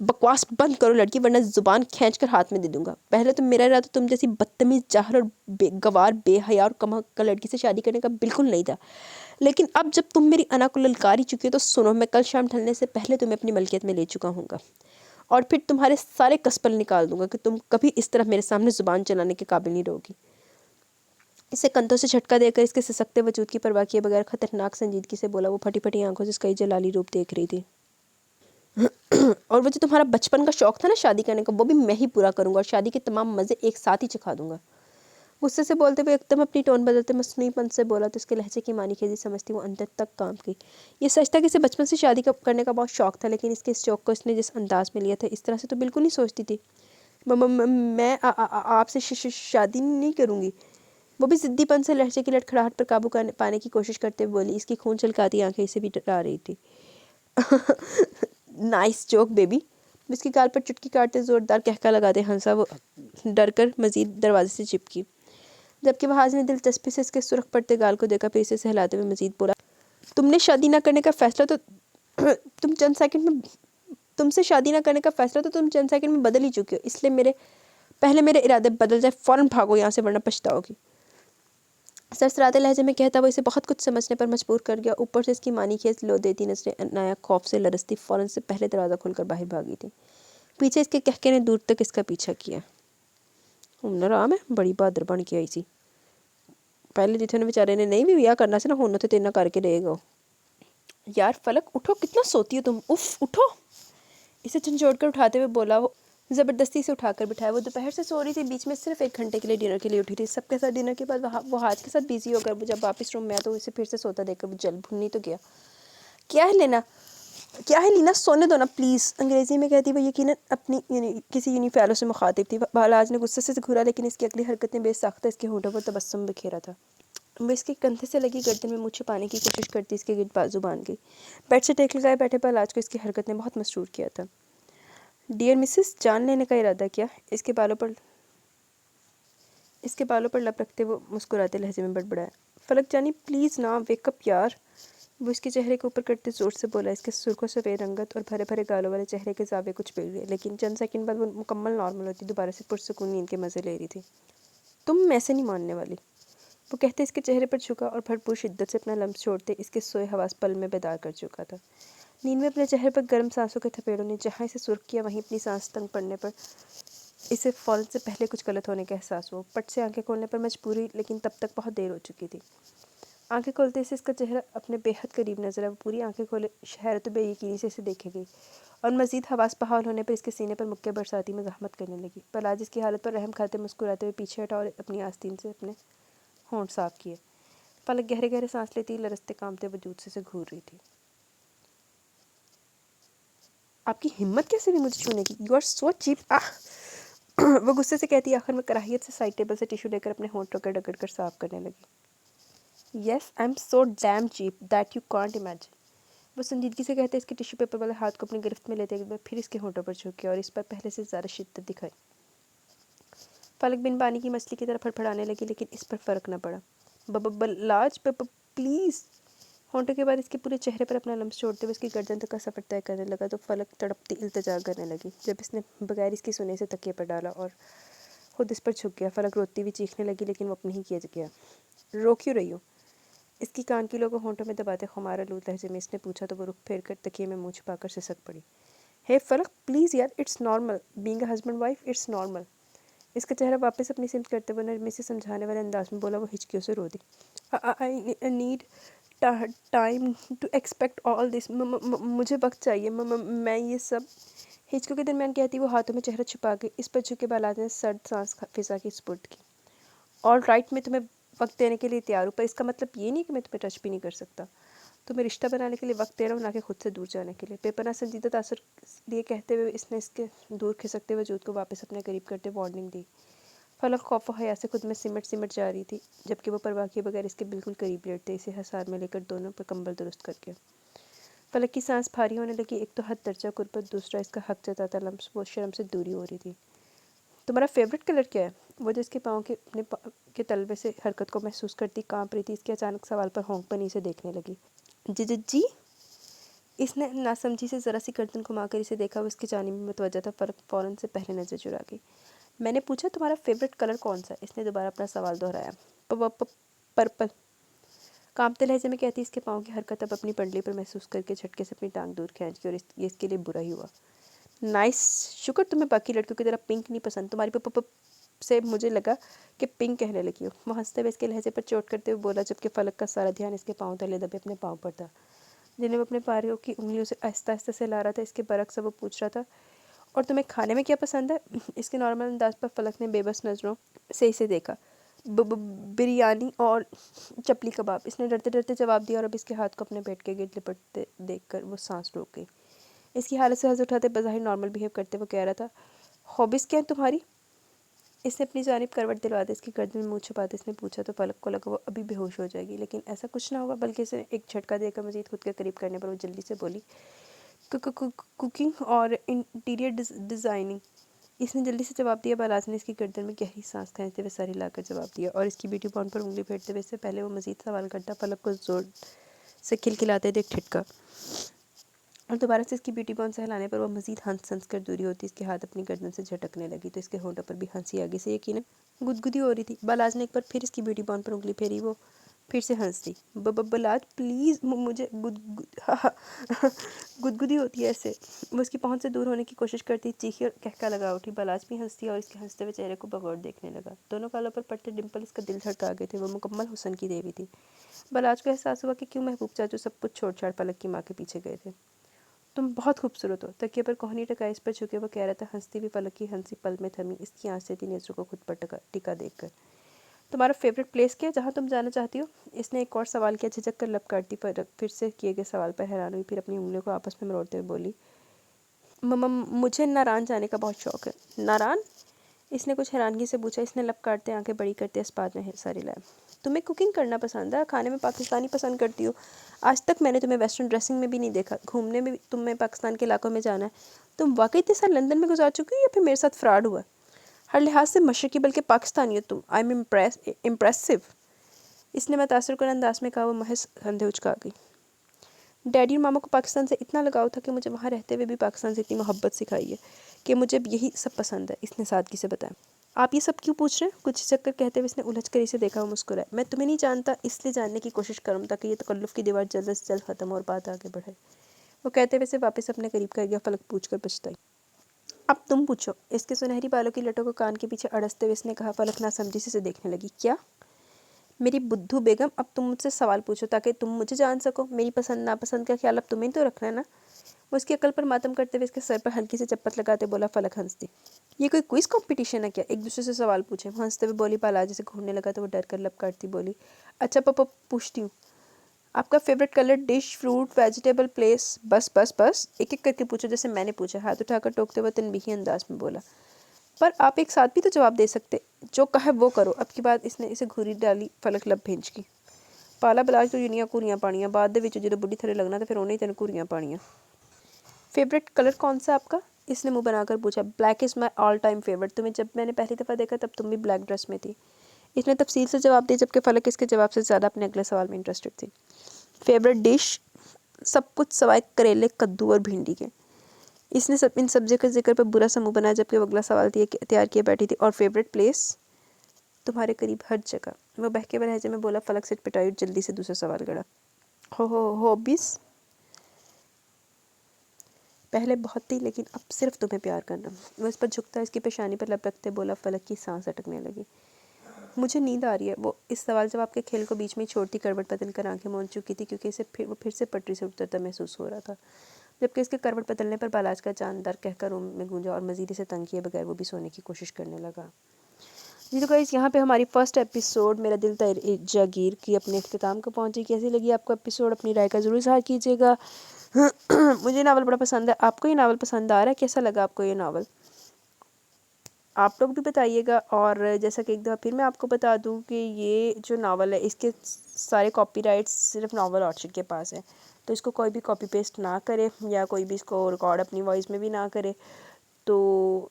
بکواس بند کرو لڑکی، ورنہ زبان کھینچ کر ہاتھ میں دے دوں گا۔ پہلے تو میرا ارادہ تم جیسی بدتمیز، جاہل اور گوار، بے حیا اور کم عقل لڑکی سے شادی کرنے کا بالکل نہیں تھا، لیکن اب جب تم میری انا کو للکاری چکی ہو تو سنو، میں کل شام ڈھلنے سے پہلے تمہیں اپنی ملکیت میں لے چکا ہوں گا، اور پھر تمہارے سارے کسپل نکال دوں گا کہ تم کبھی اس طرح میرے سامنے زبان چلانے کے قابل نہیں رہوگی۔ اسے کندھوں سے جھٹکا دے کر اس کے سسکتے وجود کی پرواہ کیے بغیر خطرناک سنجیدگی سے بولا، وہ پھٹی پھٹی آنکھوں سے اس کا یہ جلالی روپ دیکھ رہی تھی۔ اور وہ جو تمہارا بچپن کا شوق تھا نا شادی کرنے کا، وہ بھی میں ہی پورا کروں گا، اور شادی کے تمام مزے ایک ساتھ ہی چکھا دوں گا۔ غصے سے بولتے ہوئے ایک دم اپنی ٹون بدلتے مصنوعی پن سے بولا تو اس کے لہجے کی معنی خیزی سمجھتی وہ اندر تک کام کی۔ یہ سچ تھا کہ اسے بچپن سے شادی کرنے کا بہت شوق تھا، لیکن اس کے اس شوق کو اس نے جس انداز میں لیا تھا، اس طرح سے تو بالکل نہیں سوچتی تھی۔ میں آپ سے شادی نہیں کروں گی، وہ بھی ضدی پن سے لہجے کی لڑکھڑاہٹ پر قابو پانے کی کوشش کرتے ہوئے بولی۔ اس کی خون چھلکاتی آنکھیں اسے بھی ڈرا رہی تھی۔ Nice joke baby. اس کی گال پر چٹکی کاٹتے زوردار کہکا لگاتے ہنسا وہ ڈر کر مزید دروازے سے چپکی، جبکہ وہ حاضر نے دلچسپی سے اس کے سرخ پڑتے گال کو دیکھا، پھر اسے سہلاتے ہوئے مزید بولا، تم نے شادی نہ کرنے کا فیصلہ تو تم سے شادی نہ کرنے کا فیصلہ تو تم چند سیکنڈ میں بدل ہی چکے ہو، اس لیے پہلے میرے ارادے بدل جائے فوراً بھاگو یہاں سے، ورنہ پچھتاؤ گی۔ سرسراتے لہجے میں کہتا وہ اسے بہت کچھ سمجھنے پر مجبور کر گیا، اوپر سے اس کی مانی خیز لو دیتی نظریں عنایا خوف سے لرزتی فوراً سے پہلے دروازہ کھول کر باہر بھاگی تھی۔ پیچھے اس کے کہکے نے دور تک اس کا پیچھا کیا۔ نرام ہے، بڑی بہادر بن کے آئی سی، پہلے جتنے نے بیچارے نے نہیں بھی ویا کرنا سے نا ہونا تو تینا کر کے رہے گا۔ یار فلک اٹھو، کتنا سوتی ہو تم، اف اٹھو، اسے جھنجھوڑ کر اٹھاتے ہوئے بولا، وہ زبردستی سے اٹھا کر بٹھایا۔ وہ دوپہر سے سو رہی تھی، بیچ میں صرف 1 گھنٹے کے لیے ڈنر کے لیے اٹھی تھی۔ سب کے ساتھ ڈنر کے بعد وہ ہاتھ کے ساتھ بیزی ہو کر وہ جب واپس روم میں آیا تو اسے پھر سے سوتا دیکھ کر وہ جل بھن نہیں تو گیا۔ کیا ہے لینا، سونے دو نا پلیز، انگریزی میں کہتی وہ یقیناً اپنی کسی فیلو سے مخاطب تھی۔ بالاج نے غصے سے گھورا، لیکن اس کی اگلی حرکت نے بے ساختہ اس کے ہونٹوں پر تبسم بکھیرا تھا۔ وہ اس کے کندھے سے لگی گردن میں منہ چھپانے کی کوشش کرتی اس کے گرد بازو باندھ گئی۔ بیڈ سے ٹیک لگائے بیٹھے بالاج کو اس کی حرکت نے بہت مسرور کیا تھا۔ ڈیئر مسز، جان لینے کا ارادہ کیا؟ اس کے بالوں پر لپ رکھتے وہ مسکراتے لہجے میں بڑبڑایا، فلک جانی پلیز نا، ویک اپ یار۔ وہ اس کے چہرے کے اوپر کرتے زور سے بولا۔ اس کے سرخ و سفید رنگت اور بھرے بھرے گالوں والے چہرے کے زاویے کچھ بگڑ گئے، لیکن چند سیکنڈ بعد وہ مکمل نارمل ہوتی دوبارہ سے پرسکون نیند کے مزے لے رہی تھی۔ تم میں سے نہیں ماننے والی، وہ کہتے اس کے چہرے پر جھکا اور بھرپور شدت سے اپنا لمس چھوڑتے اس کے سوئے حواس پل میں بیدار کر چکا تھا۔ نیند میں اپنے چہرے پر گرم سانسوں کے تھپیڑوں نے جہاں اسے سرخ کیا، وہیں اپنی سانس تنگ پڑنے پر اسے فوراً سے پہلے کچھ غلط ہونے کا احساس ہوا۔ پٹ سے آنکھیں کھولنے پر مجبور ہوئی، لیکن تب تک بہت دیر ہو چکی تھی۔ آنکھیں کھولتے اسے اس کا چہرہ اپنے بے حد قریب نظر آیا۔ وہ پوری آنکھیں کھولے حیرت و بے یقینی سے اسے دیکھے گئی، اور مزید حواس بحال ہونے پر اس کے سینے پر مکے برساتی مزاحمت کرنے لگی۔ بالاج اس کی حالت پر رحم کھاتے مسکراتے ہوئے پیچھے ہٹا اور اپنی آستین سے اپنے ہونٹ صاف کیے۔ فلک گہرے گہرے سانس لیتی لرزتے کانپتے وجود سے گھور رہی تھی۔ آپ کی ہمت کیسے ہوئی مجھے چھونے کی؟ You are so cheap. وہ غصے سے کہتی آخر میں کراہیت سے سائڈ ٹیبل سے ٹیشو لے کر اپنے ہونٹ رگڑ کر صاف کرنے لگی۔ Yes I am so damn cheap that you can't imagine, وہ سنجیدگی سے کہتے اس کے ٹیشو پیپر والے ہاتھ کو اپنی گرفت میں لیتے ہوئے پھر اس کے ہونٹوں پر جھک گیا اور اس پر پہلے سے زیادہ شدت دکھائی۔ فلک بن پانی کی مچھلی کی طرح پھڑپھڑانے لگی، لیکن اس پر فرق نہ پڑا۔ بالاج پلیز، ہونٹوں کے بعد اس کے پورے چہرے پر اپنا لمس چھوڑتے ہوئے اس کی گردن تک کا سفر طے کرنے لگا تو فلک تڑپتی التجا کرنے لگی۔ جب اس نے بغیر اس کی سنے سے تکیے پر ڈالا اور خود اس پر جھک گیا، فلک روتی ہوئی چیخنے لگی، لیکن وہ اپنی ہی کیا گیا۔ رو کیوں رہی ہو؟ اس کی کان کی لوگوں ہونٹوں میں دباتے خمار آلود لہجے میں اس نے پوچھا تو وہ رخ پھیر کر تکیے میں منہ چھپا کر سسک پڑی۔ ہے فلک پلیز یار، it's normal being a husband wife, it's normal. اس کا چہرہ واپس اپنی سمت کرتے ہوئے نرمی سے سمجھانے والے انداز میں بولا۔ وہ ہچکیوں سے رو دی۔ I need time to expect all this, مجھے وقت چاہیے، میں یہ سب، ہچکوں کے درمیان کہتی وہ ہاتھوں میں چہرہ چھپا کے اس پر جھکے بالاج نے سرد سانس فضا کی سپرد کی۔ آل رائٹ، میں تمہیں وقت دینے کے لیے تیار ہوں، پر اس کا مطلب یہ نہیں کہ میں تمہیں ٹچ بھی نہیں کر سکتا۔ تمہیں رشتہ بنانے کے لیے وقت دے رہا ہوں، نہ کہ خود سے دور جانے کے لیے۔ بے پناہ سنجیدہ تاثر لیے کہتے ہوئے اس نے اس کے دور کھسکتے وجود کو واپس اپنے قریب کرتے وارننگ دی۔ فلک خوف و حیا سے خود میں سمٹ جا رہی تھی، جبکہ وہ پرواہ کیے بغیر اس کے بالکل قریب لیٹتے اسے حصار میں لے کر دونوں پر کمبل درست کر کے۔ فلک کی سانس بھاری ہونے لگی، ایک تو حد درجہ قربت، دوسرا اس کا حق جتاتا لمس، وہ شرم سے دوری ہو رہی تھی۔ تمہارا فیوریٹ کلر کیا ہے؟ وہ جو اس کے پاؤں کے اپنے کے تلوے سے حرکت کو محسوس کرتی کانپ رہی تھی، اس کے اچانک سوال پر ہونک بنی سے دیکھنے لگی۔ جی اس نے ناسمجھی سے ذرا سی گردن گھما کر اسے دیکھا، وہ اس کی جانب میں متوجہ تھا، فوراً سے پہلے نظر چرا گئی۔ میں نے پوچھا تمہارا فیوریٹ کلر کون سا ہے؟ اس نے دوبارہ اپنا سوال دہرایا۔ پرپل، کانپتے لہجے میں کہتی، اس کے پاؤں کی حرکت اب اپنی پنڈلی پر محسوس کر کے جھٹکے سے اپنی ٹانگ دور کھینچ گئی، اور یہ اس کے لیے برا ہی ہوا۔ نائس، شکر تمہیں باقی لڑکیوں کی طرح پنک نہیں پسند، تمہاری سے مجھے لگا کہ پنک کہنے لگی ہو۔ وہ ہنستے ہوئے اس کے لہجے پر چوٹ کرتے ہوئے بولا، جبکہ فلک کا سارا دھیان اس کے پاؤں تلے دبے اپنے پاؤں پر تھا، جنہیں وہ اپنے پاریوں کی انگلیوں سے آہستہ آہستہ سے لا رہا تھا۔ اس کے برعکس وہ پوچھ رہا تھا، اور تمہیں کھانے میں کیا پسند ہے؟ اس کے نارمل انداز پر فلک نے بے بس نظروں سے اسے دیکھا۔ بریانی اور چپلی کباب، اس نے ڈرتے ڈرتے جواب دیا، اور اب اس کے ہاتھ کو اپنے پیٹ کے گرد لپٹتے دیکھ کر وہ سانس روک گئی۔ اس کی حالت سے ہنس اٹھاتے بظاہر نارمل بیہیو کرتے وہ کہہ رہا تھا، ہابیز کیا ہیں تمہاری؟ اس نے اپنی جانب کروٹ دلواتے اس کی گردن میں منہ چھپاتے اس نے پوچھا تو فلک کو لگا وہ ابھی بے ہوش ہو جائے گی، لیکن ایسا کچھ نہ ہوا، بلکہ اسے ایک جھٹکا دے کر مزید خود کے قریب کرنے پر وہ جلدی سے بولی، کوکنگ اور انٹیریئر ڈیزائننگ۔ اس نے جلدی سے جواب دیا۔ بالاز نے اس کی گردن میں گہری سانس کھینچتے ہوئے سر ہلا کر جواب دیا، اور اس کی بیوٹی پون پر انگلی پھیرتے ہوئے اس سے پہلے وہ مزید سوال کرتا، فلک کو زور سے کھلکھلاتے دیکھ ٹھٹکا، اور دوبارہ سے اس کی بیوٹی پون سے ہلانے پر وہ مزید ہنس کر دوری ہوتی اس کے ہاتھ اپنی گردن سے جھٹکنے لگی، تو اس کے ہونٹوں پر بھی ہنسی آگے سے یقیناً گدگدی ہو رہی تھی۔ بالاز نے ایک بار پھر اس کی بیوٹی پون پر انگلی پھیری، وہ پھر سے ہنس دی۔ بالاز پلیز، مجھے گدگدی ہوتی ہے ایسے۔ وہ اس کی پہنچ سے دور ہونے کی کوشش کرتی چیخی اور کہکا لگا اٹھی۔ بالاز بھی ہنس دیا اور اس کے ہنستے ہوئے چہرے کو بغور دیکھنے لگا۔ دونوں گالوں پر پڑتے ڈمپل اس کا دل دھڑکا گئے تھے، وہ مکمل حسن کی دیوی تھی۔ بالاز کو احساس ہوا کہ کیوں محبوب چاچو سب کچھ چھوڑ چھاڑ فلک کی ماں کے پیچھے گئے تھے۔ تم بہت خوبصورت ہو، تکیے پر کوہنی ٹکائی اس پر جھکے وہ کہہ رہا تھا۔ ہنستی ہوئی فلک کی ہنسی پل میں تھمی، اس کی آنکھ سے تھی نظروں کو خود پر ٹکا دیکھ کر۔ تمہارا فیوریٹ پلیس کیا ہے جہاں تم جانا چاہتی ہو؟ اس نے ایک اور سوال کیا، جھجک کر لب کاٹتی، پھر سے کیے گئے سوال پر حیران ہوئی، پھر اپنی انگلیوں کو آپس میں مروڑتے ہوئے بولی، مجھے ناران جانے کا بہت شوق ہے۔ ناران؟ اس نے کچھ حیرانگی سے پوچھا۔ اس نے لب کاٹتے آنکھیں بڑی کرتے اس بات میں سر ہلایا۔ تمہیں کوکنگ کرنا پسند ہے؟ کھانے میں پاکستانی پسند کرتی ہو؟ آج تک میں نے تمہیں ویسٹرن ڈریسنگ میں بھی نہیں دیکھا، گھومنے میں بھی تمہیں پاکستان کے علاقوں میں جانا ہے۔ تم واقعی اتنے سال لندن میں گزار چکی ہو یا پھر میرے ساتھ فراڈ ہوا؟ ہر لحاظ سے مشرقی بلکہ پاکستانی ہو تم، آئی ایم امپریسو۔ اس نے متاثر کن انداز میں کہا، وہ محض کندھے اچکا گئی۔ ڈیڈی اور ماما کو پاکستان سے اتنا لگاؤ تھا کہ مجھے وہاں رہتے ہوئے بھی پاکستان سے اتنی محبت سکھائی ہے کہ مجھے یہی سب پسند ہے، اس نے سادگی سے بتایا۔ آپ یہ سب کیوں پوچھ رہے ہیں؟ کچھ جھجک کر کہتے ہوئے اس نے الجھ کر اسے دیکھا، وہ مسکرائے۔ میں تمہیں نہیں جانتا، اس لیے جاننے کی کوشش کروں تاکہ یہ تکلف کی دیوار جلد سے جلد ختم اور بات آگے بڑھے۔ وہ کہتے ہوئے اسے واپس اپنے قریب کر گیا۔ فلک پوچھ کر پچھتائی۔ اب تم پوچھو، اس کے سنہری بالوں کی لٹوں کو کان کے پیچھے اڑستے ہوئے اس نے کہا۔ فلک ناسمجھی سے اسے دیکھنے لگی۔ کیا؟ میری بدھو بیگم، اب تم مجھ سے سوال پوچھو تاکہ تم مجھے جان سکو۔ میری پسند ناپسند کا خیال اب تمہیں تو رکھنا ہے نا؟ وہ اس کی عقل پر ماتم کرتے ہوئے اس کے سر پر ہلکی سے چپت لگاتے بولا۔ فلک ہنس دی۔ یہ کوئی کوئز کمپٹیشن ہے کیا؟ ایک دوسرے سے سوال پوچھیں، وہ ہنستے ہوئے بولی۔ بالاجی جیسے گھورنے لگا تو وہ ڈر کر لب کاٹتی بولی، اچھا پاپا پوچھتی ہوں، آپ کا favourite colour, dish, fruit, vegetable, place? بس بس بس، ایک ایک کر کے پوچھو جیسے میں نے پوچھا، ہاتھ اٹھا کر ٹوکتے ہوئے تنبیہی انداز میں بولا۔ پر آپ ایک ساتھ بھی تو جواب دے سکتے، جو کہا وہ کرو۔ اب کی بات اس نے اسے گھوری ڈالی۔ فلک لب بھینچ کی۔ پالا بلاج تو جنیاں کوریاں پانیاں، بعد دے وچ جدوں بڈھی تھلے لگنا تو پھر انہیں تینوں کوریاں پانیاں۔ فیوریٹ کلر کون سا آپ کا؟ اس نے منہ بنا کر پوچھا۔ Black is my all time favourite, تمہیں جب میں نے پہلی دفعہ دیکھا تب تم بھی بلیک ڈریس میں تھی، اس نے تفصیل سے جواب دیا، جبکہ فلک اس کے جواب سے زیادہ اپنے اگلے سوال میں انٹرسٹڈ تھی۔ Favourite dish? سب کچھ سوائے کریلے، کدو اور بھنڈی کے۔ اس نے ان سبزیوں کے ذکر پر برا سا منہ بنایا، جبکہ وہ اگلا سوال تیار کیے بیٹھی تھی۔ اور فیوریٹ پلیس؟ تمہارے قریب ہر جگہ، وہ بہکے ہوئے لہجے میں بولا۔ فلک سٹ پٹائی اور جلدی سے دوسرا سوال گڑا۔ ہابیز؟ پہلے بہت تھی، لیکن اب صرف تمہیں پیار کرنا۔ وہ اس پر جھکتا اس کی پیشانی پر لب رکھتے بولا۔ فلک کی سانس اٹکنے لگی۔ مجھے نیند آ رہی ہے، وہ اس سوال جواب کے کھیل کو بیچ میں ہی چھوڑتی کروٹ بدل کر آنکھیں موند چکی تھی، کیونکہ اسے وہ پھر سے پٹری سے اترتا محسوس ہو رہا تھا، جبکہ اس کے کروٹ بدلنے پر بالاج کا جاندار کہہ کر روم میں گونجا، اور مزید اسے تنگ کیے بغیر وہ بھی سونے کی کوشش کرنے لگا۔ جی تو گائز، یہاں پہ ہماری فرسٹ ایپیسوڈ میرا دل جاگیر کی اپنے اختتام کو پہنچی۔ کیسی لگی آپ کو ایپیسوڈ؟ اپنی رائے کا ضرور اظہار کیجیے گا۔ مجھے ناول بڑا پسند ہے، آپ کو یہ ناول پسند آ رہا ہے؟ کیسا لگا آپ کو یہ ناول؟ آپ لوگ بھی بتائیے گا۔ اور جیسا کہ ایک دفعہ پھر میں آپ کو بتا دوں کہ یہ جو ناول ہے اس کے سارے کاپی رائٹس صرف ناول آرچر کے پاس ہے، تو اس کو کوئی بھی کاپی پیسٹ نہ کرے یا کوئی بھی اس کو ریکارڈ اپنی وائس میں بھی نہ کرے۔ تو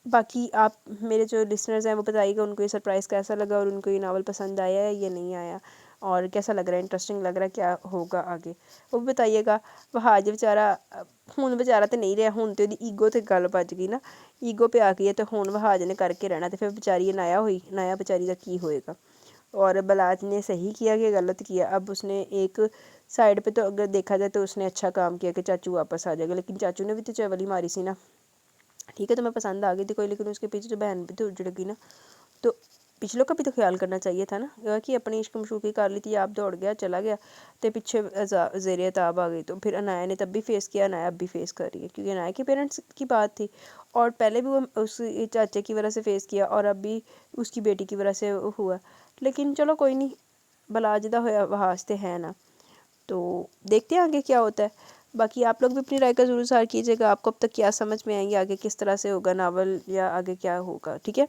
باقی آپ میرے جو لسنرز ہیں وہ بتائیے گا ان کو یہ سرپرائز کیسا لگا اور ان کو یہ ناول پسند آیا ہے یا نہیں آیا۔ اور کیسا لگ رہا ہے، انٹرسٹنگ لگ رہا ہے، کیا ہوگا آگے وہ بھی بتائیے گا۔ وہاج بیچارہ ہن بیچارہ تو نہیں رہا، ہن تو دی ایگو تے گل بج گئی نا، ایگو پہ آ گئی ہے، تو ہن وہاج نے کر کے رہنا، تو پھر بیچاری نایا ہوئی، نایا بیچاری کا کی ہوئے گا۔ اور بلاج نے صحیح کیا کہ غلط کیا؟ اب اس نے ایک سائڈ پہ تو اگر دیکھا جائے تو اس نے اچھا کام کیا کہ چاچو واپس آ جائے گا، لیکن چاچو نے بھی تو چولی ماری سی نا، ٹھیک ہے تمہیں پسند آ گئی تھی کوئی، لیکن اس کے پیچھے جو بہن بھی تو اجڑ گئی نا، تو پچھلوں کا بھی تو خیال کرنا چاہیے تھا نا، کہ اپنی عشق مشوقی کر لی تھی، آپ دوڑ گیا چلا گیا، تو پیچھے زیر عتاب آ گئی، تو پھر عنایا نے تب بھی فیس کیا، عنایا اب بھی فیس کر رہی ہے، کیونکہ عنایا کے پیرنٹس کی بات تھی، اور پہلے بھی وہ اس چاچے کی وجہ سے فیس کیا، اور اب بھی اس کی بیٹی کی وجہ سے ہوا، لیکن چلو کوئی نہیں، بلاج دا ہویا وہاج تے ہے نا، تو دیکھتے ہیں آگے کیا ہوتا ہے۔ باقی آپ لوگ بھی اپنی رائے کا ضرور اظہار کیجیے گا، آپ کو اب تک کیا سمجھ میں آئیں گے، آگے کس طرح سے ہوگا ناول، یا آگے کیا ہوگا، ٹھیک ہے؟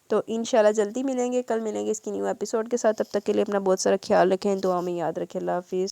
تو انشاءاللہ جلدی ملیں گے، کل ملیں گے اس کی نیو ایپیسوڈ کے ساتھ، تب تک کے لیے اپنا بہت سارا خیال رکھیں، دعا میں یاد رکھیں، اللہ حافظ۔